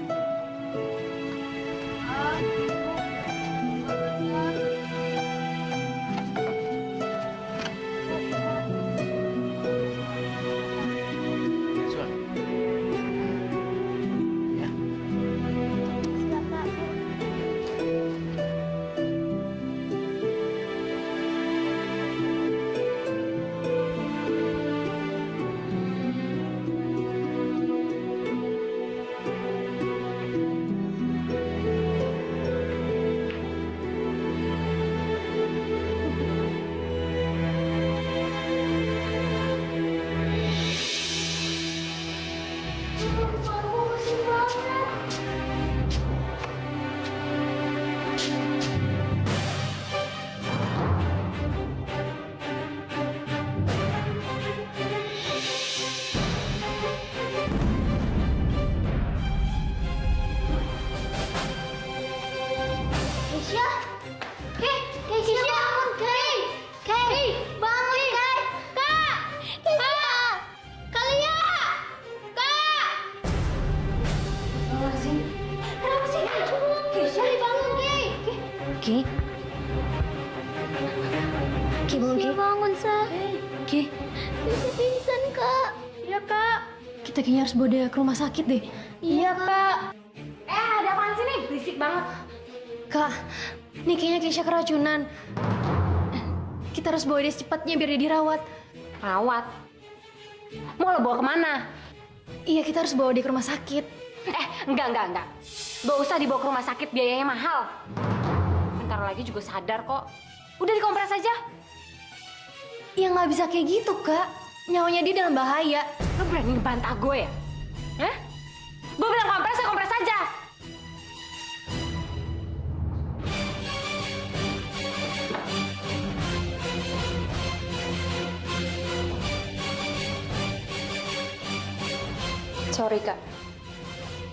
Keisha? Keisha bangun, Kay, bangun, Kay. Kak! Keisha! Kalia! Kak! Kenapa sih? Kenapa sih? Keisha bangun, Kay. Ki? Ki, bangun Ki. Keisha bangun, Sa. Ki, Keisha pingsan, Kak. Iya, Kak. kita kayaknya harus bawa dia ke rumah sakit deh. Iya, Kak. Ada apaan sih nih? Berisik banget. Kak, ini kayaknya Keisha keracunan. Kita harus bawa dia secepatnya biar dia dirawat. Rawat? Mau lo bawa kemana? Iya, kita harus bawa dia ke rumah sakit. Enggak. Gak usah dibawa ke rumah sakit, biayanya mahal. Bentar lagi juga sadar kok. Udah dikompres aja. Ya nggak bisa kayak gitu, Kak. Nyawanya dia dalam bahaya. Lo berani ngebantah gue ya? Hah? Gue bilang kompres ya kompres aja. Sorry, Kak.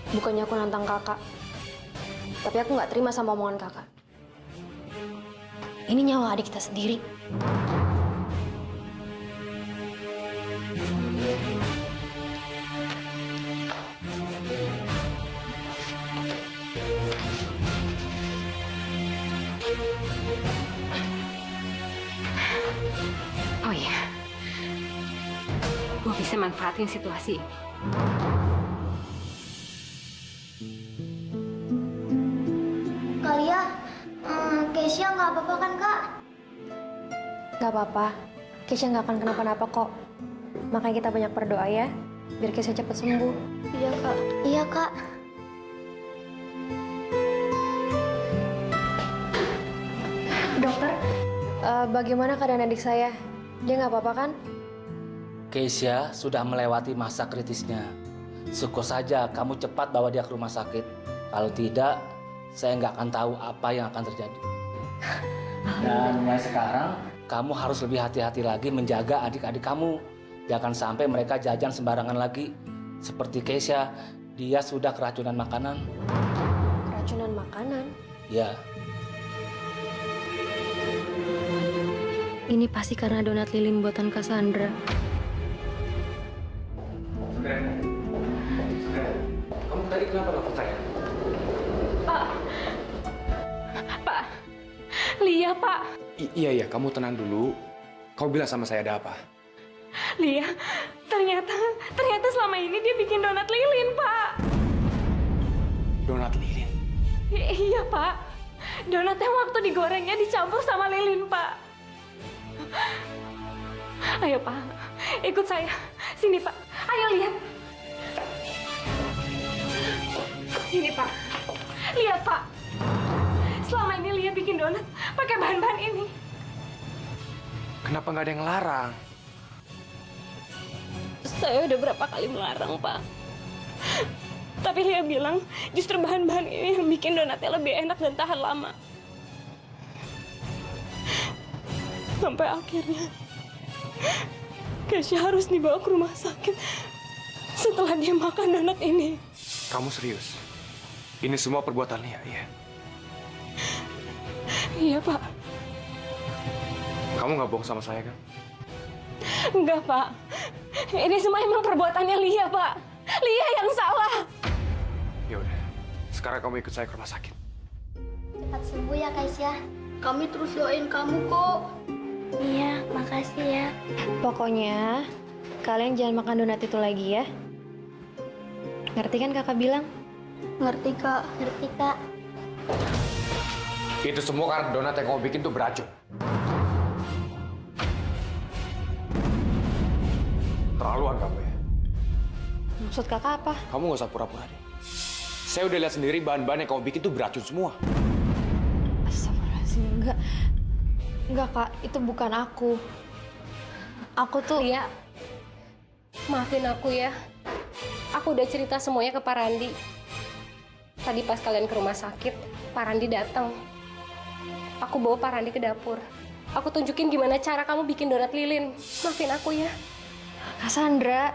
Bukannya aku nantang kakak. Tapi aku nggak terima sama omongan kakak. Ini nyawa adik kita sendiri. Oh iya. Gue bisa manfaatin situasi ini. Kalia, Keisha nggak apa-apa kan, Kak? Nggak apa-apa. Keisha nggak akan kenapa-napa kok. Makanya kita banyak berdoa ya, biar Keisha cepat sembuh. Iya, Kak. Iya, Kak. Dokter, bagaimana keadaan adik saya? Dia nggak apa-apa kan? Keisha sudah melewati masa kritisnya. Syukur saja kamu cepat bawa dia ke rumah sakit. Kalau tidak, saya nggak akan tahu apa yang akan terjadi. Dan mulai sekarang, kamu harus lebih hati-hati lagi menjaga adik-adik kamu. Jangan sampai mereka jajan sembarangan lagi. Seperti Keisha, dia sudah keracunan makanan. Keracunan makanan? Ya. Ini pasti karena donat lilin buatan Cassandra. Kamu tadi kenapa nggak percaya? Pak, Lia, Pak. Iya, kamu tenang dulu. Kau bilang sama saya ada apa? Lia, ternyata selama ini dia bikin donat lilin, Pak. Donat lilin? Iya, Pak. Donatnya waktu digorengnya dicampur sama lilin, Pak. Ayo, Pak. Ikut saya. Sini, Pak. Ayo lihat. Ini, Pak. Lihat, Pak. Selama ini Lia bikin donat pakai bahan-bahan ini. Kenapa nggak ada yang ngelarang? Saya udah berapa kali melarang, Pak. Tapi Lia bilang justru bahan-bahan ini yang bikin donatnya lebih enak dan tahan lama. Sampai akhirnya Keisha harus dibawa ke rumah sakit setelah dia makan donat ini. Kamu serius? Ini semua perbuatan Lia, ya? Iya, Pak. Kamu nggak bohong sama saya, kan? Enggak, Pak. Ini semua emang perbuatannya Lia, Pak. Lia yang salah. Ya udah, sekarang kamu ikut saya ke rumah sakit. Cepat sembuh ya, Keisha. Kami terus doain kamu kok. Iya, makasih ya. Pokoknya, kalian jangan makan donat itu lagi ya. Ngerti kan kakak bilang? Ngerti, Kak. Ngerti, Kak. Itu semua karena donat yang kamu bikin tuh beracun. Terlaluan kamu ya. Maksud kakak apa? Kamu nggak usah pura-pura deh. Saya udah lihat sendiri bahan-bahan yang kamu bikin tuh beracun semua. Astagfirullahaladzim, enggak Kak, itu bukan aku. Aku tuh... Lia, maafin aku ya. Aku udah cerita semuanya ke Pak Randi. Tadi pas kalian ke rumah sakit, Pak Randi datang. Aku bawa Pak Randi ke dapur. Aku tunjukin gimana cara kamu bikin donat lilin. Maafin aku ya. Cassandra.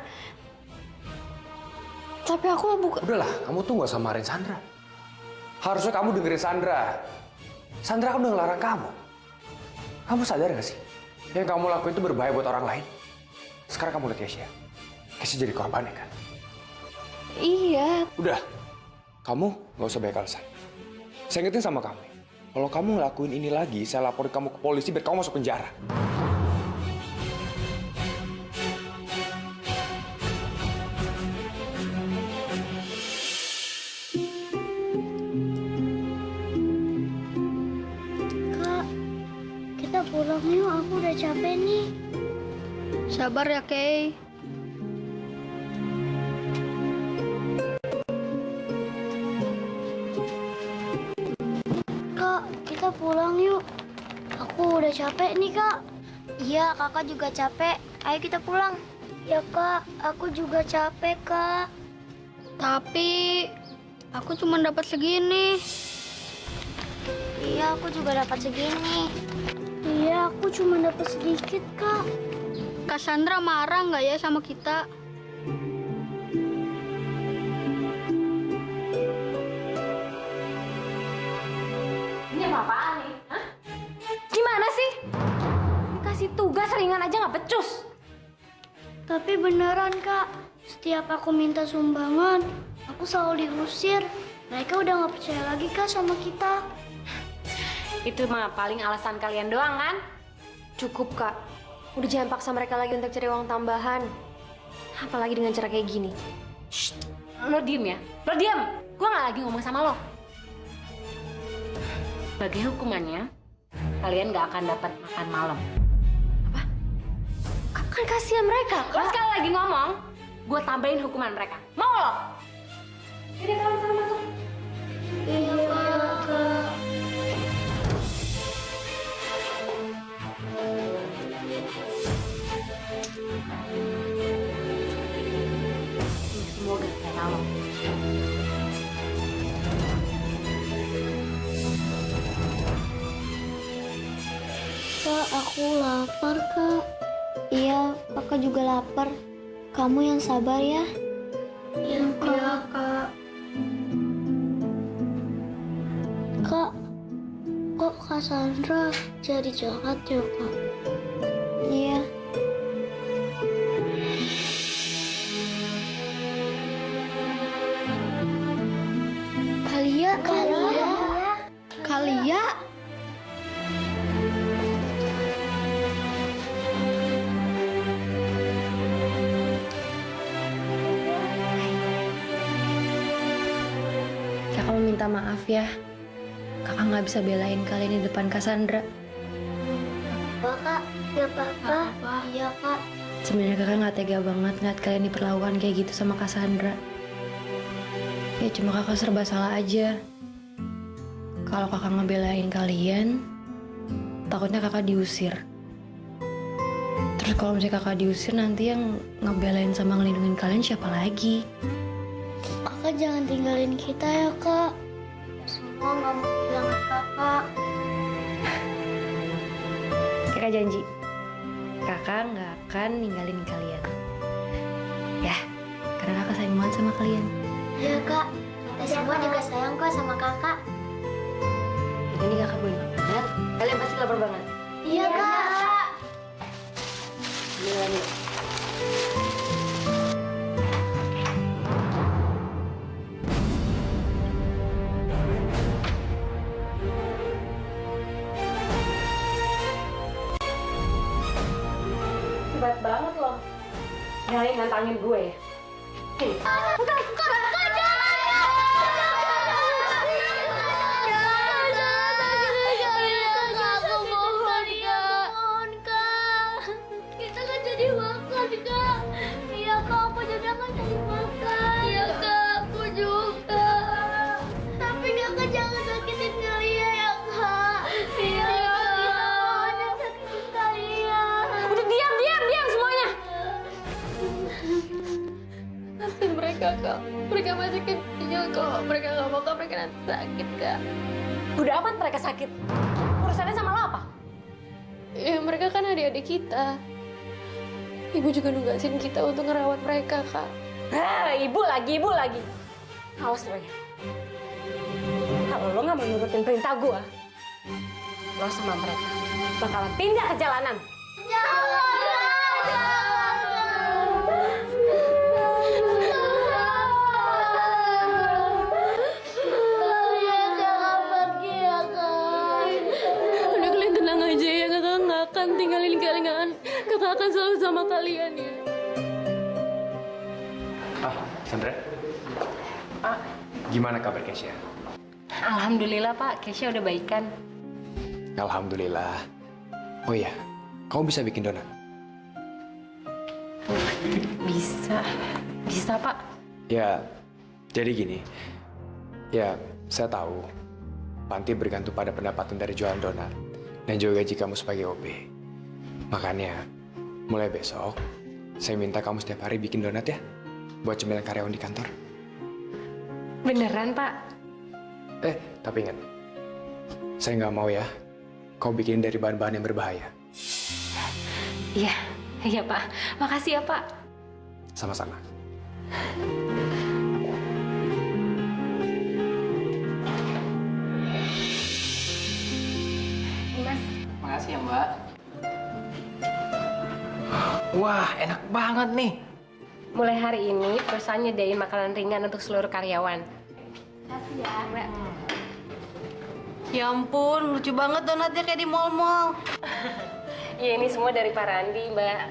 Tapi aku bukan... Udahlah, kamu tuh nggak usah marahin Sandra. Harusnya kamu dengerin Sandra. Sandra kan udah ngelarang kamu. Kamu sadar gak sih? Yang kamu lakuin itu berbahaya buat orang lain. Sekarang kamu lihat Keisha. Keisha jadi korbannya kan? Iya. Udah, kamu nggak usah banyak alasan. Saya ingetin sama kamu. Kalau kamu ngelakuin ini lagi, saya laporin kamu ke polisi biar kamu masuk penjara. Kak, kita pulang yuk. Aku udah capek nih. Sabar ya, Kay. Kak, kita pulang yuk. Aku udah capek nih, Kak. Iya, kakak juga capek. Ayo kita pulang. Ya, Kak. Aku juga capek, Kak. Tapi aku cuma dapat segini. Iya, aku juga dapat segini. Iya, aku cuma dapat sedikit, Kak. Kak Sandra marah nggak ya sama kita? Ini apa-apaan nih? Hah? Gimana sih? Dikasih tugas ringan aja nggak becus. Tapi beneran, Kak. Setiap aku minta sumbangan, aku selalu diusir. Mereka udah nggak percaya lagi, Kak, sama kita. Itu mah paling alasan kalian doang kan? Cukup, Kak. Udah jangan paksa mereka lagi untuk cari uang tambahan. Apalagi dengan cara kayak gini. Shh, lo diem ya? Lo diem! Gue nggak lagi ngomong sama lo. Sebagai hukumannya, kalian nggak akan dapat makan malam. Kan kasihan mereka, Lo Kak. sekali lagi ngomong, gue tambahin hukuman mereka. Mau lo? Jadi kalian sana masuk. Iya, Kak. Ini semua gara-gara lo. Kak, aku lapar, Kak. Iya, kakak juga lapar. Kamu yang sabar ya. Iya, Kak. Kak, kok Kak Sandra jadi jahat ya, Kak? Iya. Kalia? Kakak mau minta maaf ya. Kakak nggak bisa belain kalian di depan Cassandra. Apa, Kak? Gak apa-apa. Iya, Kak. Sebenarnya kakak nggak tega banget ngeliat kalian diperlakukan kayak gitu sama Cassandra. Ya cuma kakak serba salah aja. Kalau kakak ngebelain kalian, takutnya kakak diusir. Terus kalau misalnya kakak diusir, nanti yang ngebelain sama ngelindungin kalian siapa lagi? Kakak jangan tinggalin kita ya, Kak. Semua nggak mau kehilangan kakak. Kakak janji, kakak nggak akan ninggalin kalian. Ya, karena kakak sayang banget sama kalian. Iya, Kak. Kita semua juga sayang kok sama kakak. Ini kakak boleh banget. Kalian pasti lapar banget. Iya, Kak. Gila nih. Berat banget loh. Nyalain nantangin gue ya. Mereka masih kecil kok. Mereka nggak mau kok mereka nanti sakit, Kak. Udah amat mereka sakit. Urusannya sama lo apa? Ya mereka kan adik-adik kita. Ibu juga nugasin kita untuk ngerawat mereka, Kak. Ibu lagi. Awas lo ya. Kalau lo nggak mau nurutin perintah gue, lo sama mereka bakalan pindah ke jalanan. Udah kalian tenang aja ya, kakak nggak akan tinggalin kalian. Kakak akan selalu sama kalian ya. Sandra? Gimana kabar Kesha? Alhamdulillah Pak, Kesha udah baikan. Alhamdulillah. Oh iya, Kamu bisa bikin donat? Bisa Pak. Ya, jadi gini. Ya, saya tahu Panti bergantung pada pendapatan dari jualan donat dan juga gaji kamu sebagai OB. Makanya, mulai besok, saya minta kamu setiap hari bikin donat ya, buat cemilan karyawan di kantor. Beneran Pak? Tapi ingat, saya nggak mau ya, kau bikin dari bahan-bahan yang berbahaya. Iya Pak. Makasih ya Pak. Sama-sama. Mas. Makasih ya Mbak. Wah, enak banget nih. Mulai hari ini perusahaan nyediain makanan ringan untuk seluruh karyawan. Kasih ya, Mbak. Ya ampun, lucu banget donatnya kayak di mall-mall. Iya, ini semua dari Pak Randi, Mbak.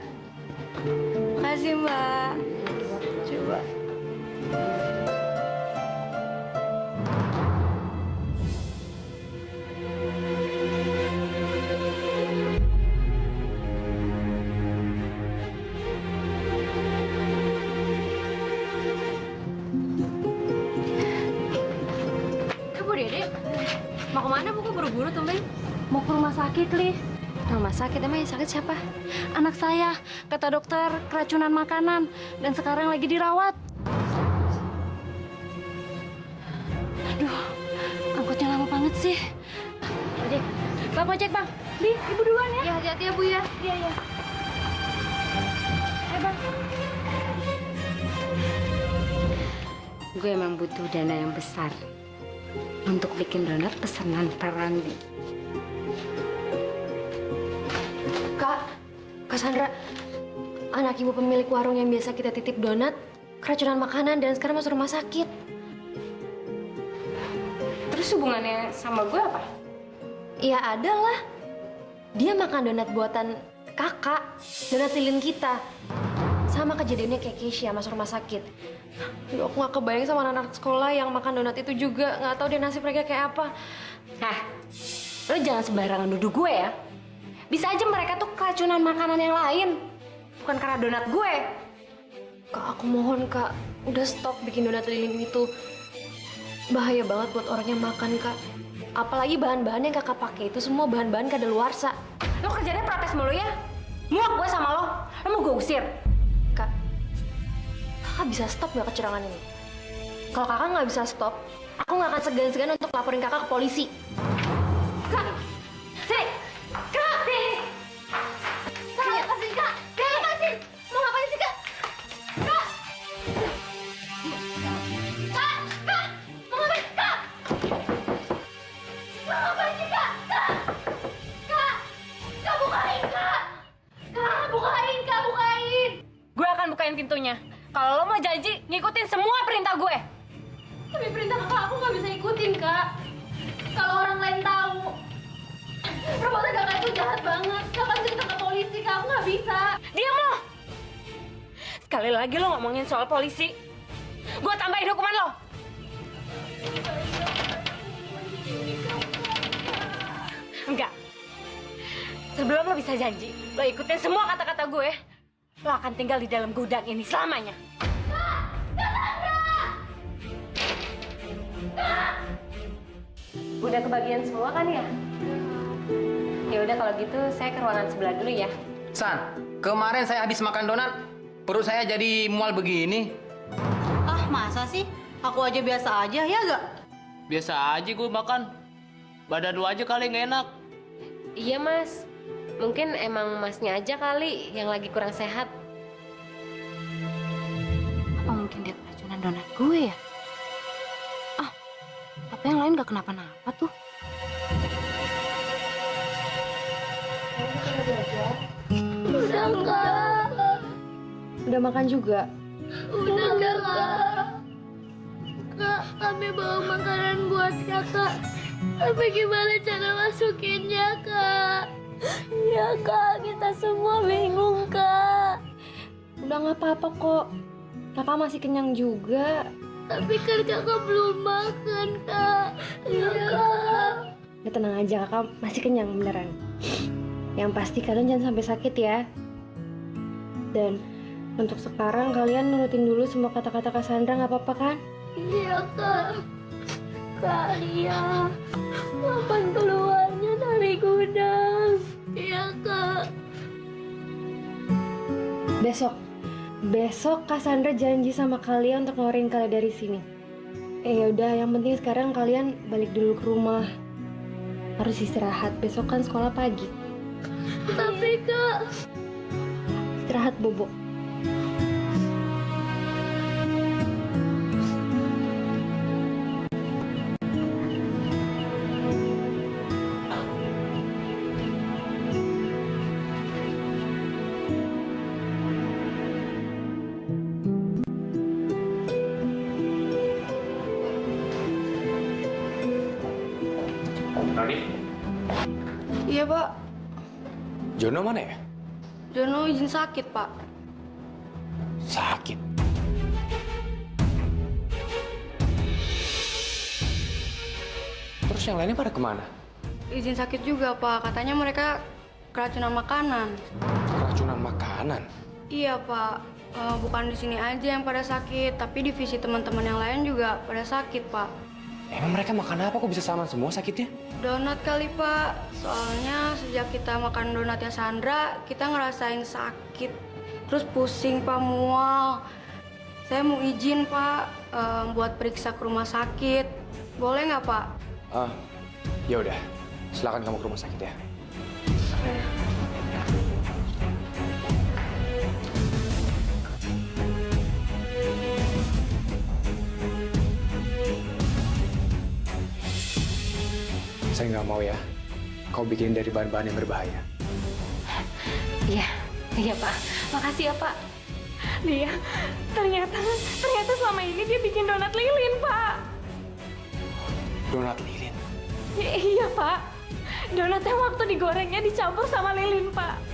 Makasih, Mbak. Coba. Bu Dede, mau kemana Bu? Kok buru-buru tumben? Mau ke rumah sakit, Li. Rumah sakit? Emang yang sakit siapa? Anak saya, kata dokter keracunan makanan dan sekarang lagi dirawat. Aduh, angkotnya lama banget sih. Ojek, Bang ojek Bang. Li, Ibu duluan ya. Ya hati-hati ya Bu ya. Iya. Bang. Gue emang butuh dana yang besar untuk bikin donat pesanan Pak Randi. Kak Sandra, anak ibu pemilik warung yang biasa kita titip donat, keracunan makanan dan sekarang masuk rumah sakit. Terus hubungannya sama gue apa? Ya ada lah. Dia makan donat buatan kakak, donat lilin kita. Sama kejadiannya kayak Keisha masuk rumah sakit. Aduh, aku gak kebayang sama anak-anak sekolah yang makan donat itu juga. Gak tahu deh nasib mereka kayak apa. Lo jangan sembarangan nuduh gue ya. Bisa aja mereka tuh keracunan makanan yang lain. Bukan karena donat gue. Kak, aku mohon Kak. Udah stop bikin donat lilin itu. Bahaya banget buat orang yang makan, Kak. Apalagi bahan-bahan yang kakak pakai itu semua bahan-bahan kadaluarsa. Lo kerjanya protes mulu ya? Muak gue sama lo. Lo mau gue usir? Kakak bisa stop nggak kecurangan ini? Kalau kakak nggak bisa stop, aku nggak akan segan-segan untuk laporin kakak ke polisi. Kak, sini, Kak, sini. Kak, lepasin Kak. Kak, lepasin. Mau ngapain sih Kak? Kak. Kak, mau ngapain Kak? Mau ngapain sih Kak? Kak, bukain Kak. Kak, bukain. Gue akan bukain pintunya. Kalau lo mau janji, ngikutin semua perintah gue. Tapi perintah kakak aku nggak bisa ikutin Kak. Kalau orang lain tahu, perbuatan kakak itu jahat banget. Kakak cerita ke polisi, Kak. Aku nggak bisa. Diam lo. Sekali lagi lo ngomongin soal polisi, gue tambahin hukuman lo. Enggak. Sebelum lo bisa janji, lo ikutin semua kata-kata gue, lo akan tinggal di dalam gudang ini selamanya. Udah kebagian semua kan ya? Ya udah kalau gitu saya ke ruangan sebelah dulu ya. San, kemarin saya habis makan donat, perut saya jadi mual begini. Ah, masa sih? Aku aja biasa aja, ya gak? Biasa aja gue makan. Badan lu aja kali nggak enak. Iya mas, mungkin emang masnya aja kali yang lagi kurang sehat. Apa mungkin dia keracunan donat gue ya? Tapi yang lain gak kenapa-napa tuh. Udah enggak. Udah makan juga? Udah Kak. Kak, kami bawa makanan buat kakak. Tapi gimana cara masukinnya, Kak? Ya, Kak, kita semua bingung, Kak. Udah nggak apa-apa kok. Kakak masih kenyang juga. Tapi kan kakak belum makan, Kak. Iya, Kak. Udah tenang aja, kakak masih kenyang beneran. Yang pasti kalian jangan sampai sakit ya. Dan untuk sekarang kalian nurutin dulu semua kata-kata Cassandra, nggak apa-apa kan? Iya, Kak. Kak Lia, kapan keluarnya dari gudang? Iya, Kak. Besok Cassandra janji sama kalian untuk ngeluarin kalian dari sini. Ya udah, yang penting sekarang kalian balik dulu ke rumah. Harus istirahat, besok kan sekolah pagi. Tapi, Kak, istirahat bobo. Rani, Iya, Pak. Jono mana ya? Jono izin sakit, Pak. Sakit. Terus yang lainnya pada kemana? Izin sakit juga, Pak. Katanya mereka keracunan makanan. Keracunan makanan? Iya, Pak. Bukan di sini aja yang pada sakit, tapi divisi teman-teman yang lain juga pada sakit, Pak. Emang mereka makan apa kok bisa sama semua sakitnya? Donat kali, Pak. Soalnya sejak kita makan donatnya Sandra, kita ngerasain sakit. Terus pusing, Pak, mual. Saya mau izin, Pak, buat periksa ke rumah sakit. Boleh nggak, Pak? Ya udah. Silakan kamu ke rumah sakit ya. Saya nggak mau ya, kau bikin dari bahan-bahan yang berbahaya. Iya Pak. Makasih ya Pak. Lia, ternyata selama ini dia bikin donat lilin, Pak. Donat lilin? Iya Pak. Donatnya waktu digorengnya dicampur sama lilin, Pak.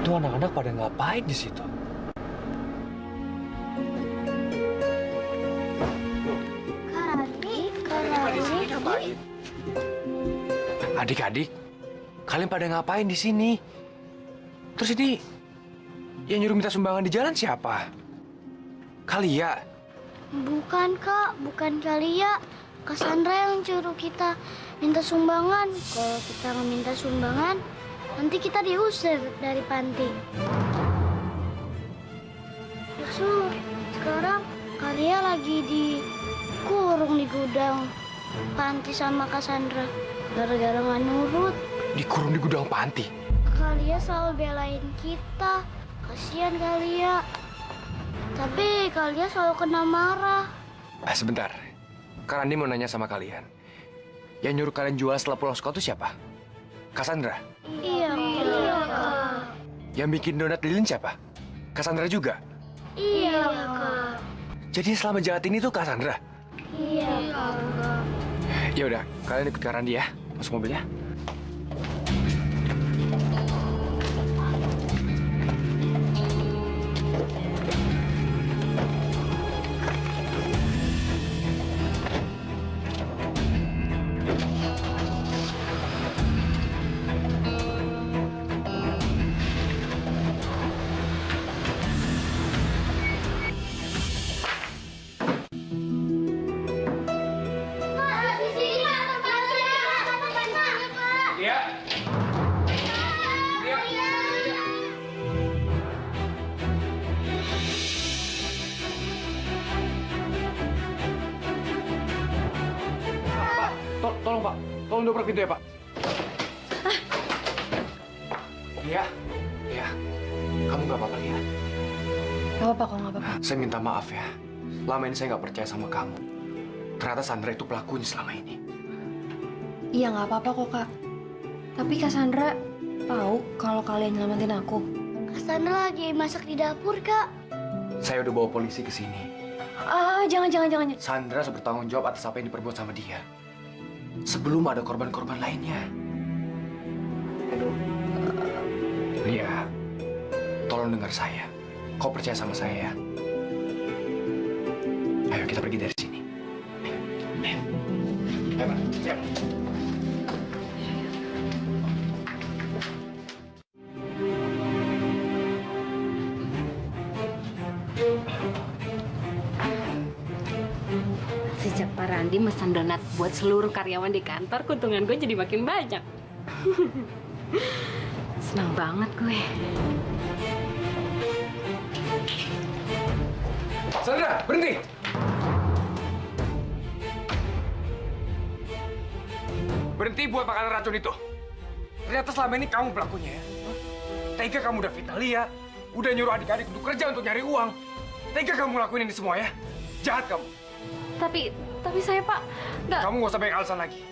Itu anak-anak pada ngapain di situ? Adik-adik, kalian pada ngapain di sini? Terus ini yang nyuruh minta sumbangan di jalan siapa? Kalia? Bukan, Kak. Bukan Kalia. Cassandra yang suruh kita minta sumbangan. Kalau kita nggak minta sumbangan, nanti kita diusir dari panti. Terus sekarang Kalia lagi dikurung di gudang panti sama Cassandra. Gara-gara nggak nurut. Dikurung di gudang panti? Kalia selalu belain kita. Kasihan Kalia. Tapi Kalia selalu kena marah. Sebentar. Kak Randi mau nanya sama kalian. Yang nyuruh kalian jual setelah pulang sekolah itu siapa? Cassandra? Iya, Kak. Yang bikin donat lilin siapa? Cassandra juga? Iya, Kak. Jadi selama jahat ini tuh Cassandra? Iya, Kak. Ya udah, kalian ikut Kak Randi ya. Masuk mobil ya. Tolong Pak, tolong dobrak pintu ya Pak. Lia, kamu nggak apa-apa Lia? Nggak apa-apa kok, nggak apa-apa. Saya minta maaf ya, lama ini saya nggak percaya sama kamu. Ternyata Sandra itu pelakunya selama ini. Iya nggak apa-apa kok Kak. Tapi Cassandra tahu kalau kalian nyelamatin aku. Cassandra lagi masak di dapur, Kak. Saya udah bawa polisi ke sini. Jangan. Sandra harus bertanggung jawab atas apa yang diperbuat sama dia. Sebelum ada korban-korban lainnya. Lia, tolong dengar saya. Kau percaya sama saya ya? Ayo kita pergi dari sini. Ayo, Pak. Siap. Sejak Pak Randi mesen donat buat seluruh karyawan di kantor, keuntungan gue jadi makin banyak. Senang banget gue. Sandra, berhenti! Berhenti buat makanan racun itu. Ternyata selama ini kamu pelakunya ya. Tega kamu udah fitnah Lia, udah nyuruh adik-adik untuk kerja untuk nyari uang. Tega kamu lakuin ini semua ya. Jahat kamu. Tapi saya, Pak, nggak... Kamu nggak usah banyak alasan lagi.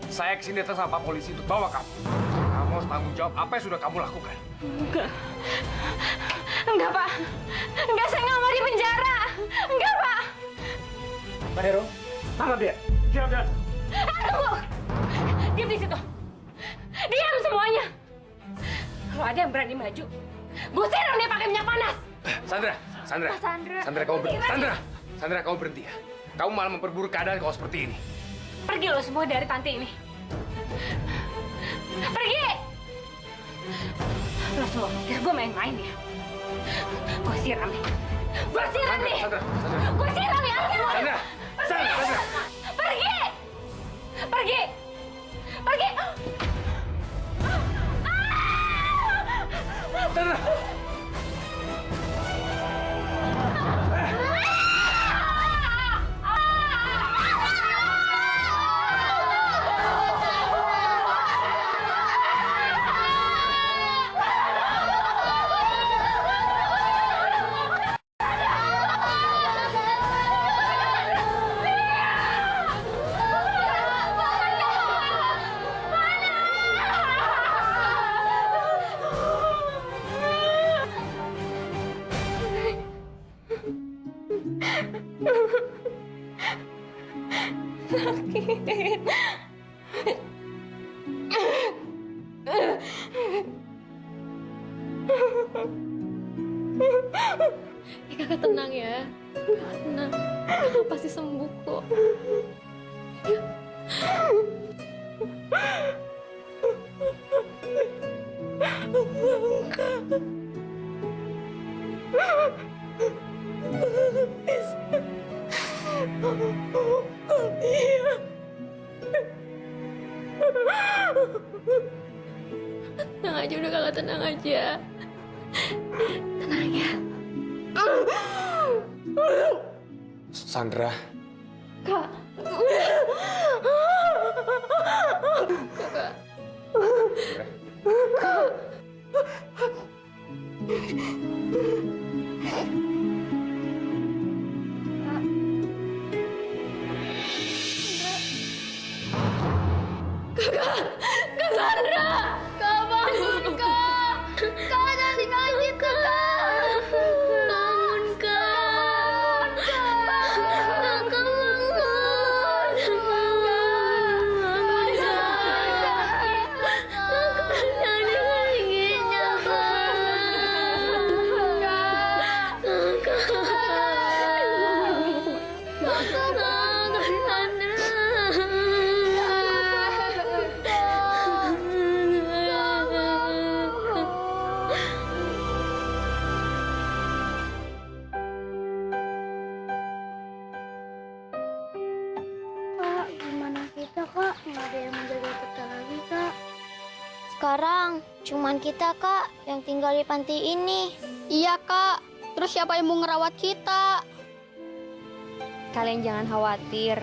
Saya kesini datang sama Pak Polisi untuk bawa kamu. Kamu harus tanggung jawab apa yang sudah kamu lakukan. Enggak, Pak. Enggak, saya nggak mau di penjara. Enggak, Pak. Pak Heru, tangkap dia. Diam. Tunggu. Diam di situ. Diam semuanya. Kalau ada yang berani maju, gue siram dia pakai minyak panas. Sandra. Sandra, kamu berhenti. Sandra, kamu berhenti ya. Kamu malah memperburuk keadaan kalau seperti ini. Pergi lo semua dari panti ini. Pergi! Lo semua pikir gue main-main ya? Gue siram nih. Gue siram nih. Sandra. Gue siram ya. Sandra. Pergi! Pergi! Sandra. Kakak tenang ya. Tenang. Kakak pasti sembuh kok. Tenang aja, udah kakak tenang aja. Tenang ya. Sandra. Kak. Kak. Kak Sandra. Kak bangun, Kak. Kak jangan tinggalin kita, Kak. Bangun, Kak. Kak bangun. Jangan tinggalin kita, Kak, gimana kita, Kak? Nggak ada yang menjaga kita lagi, Kak. Sekarang cuman kita, Kak, yang tinggal di panti ini. Iya, Kak. Terus siapa yang mau ngerawat kita? Kalian jangan khawatir.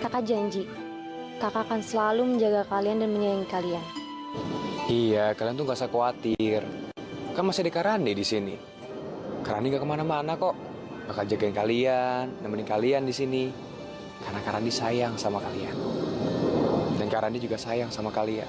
Kakak janji, kakak akan selalu menjaga kalian dan menyayangi kalian. Iya, kalian tuh gak usah khawatir. Kan masih ada Karani di sini. Karani gak kemana-mana kok. Bakal jagain kalian, nemenin kalian di sini. Karena Karani sayang sama kalian. Dan Karani juga sayang sama kalian.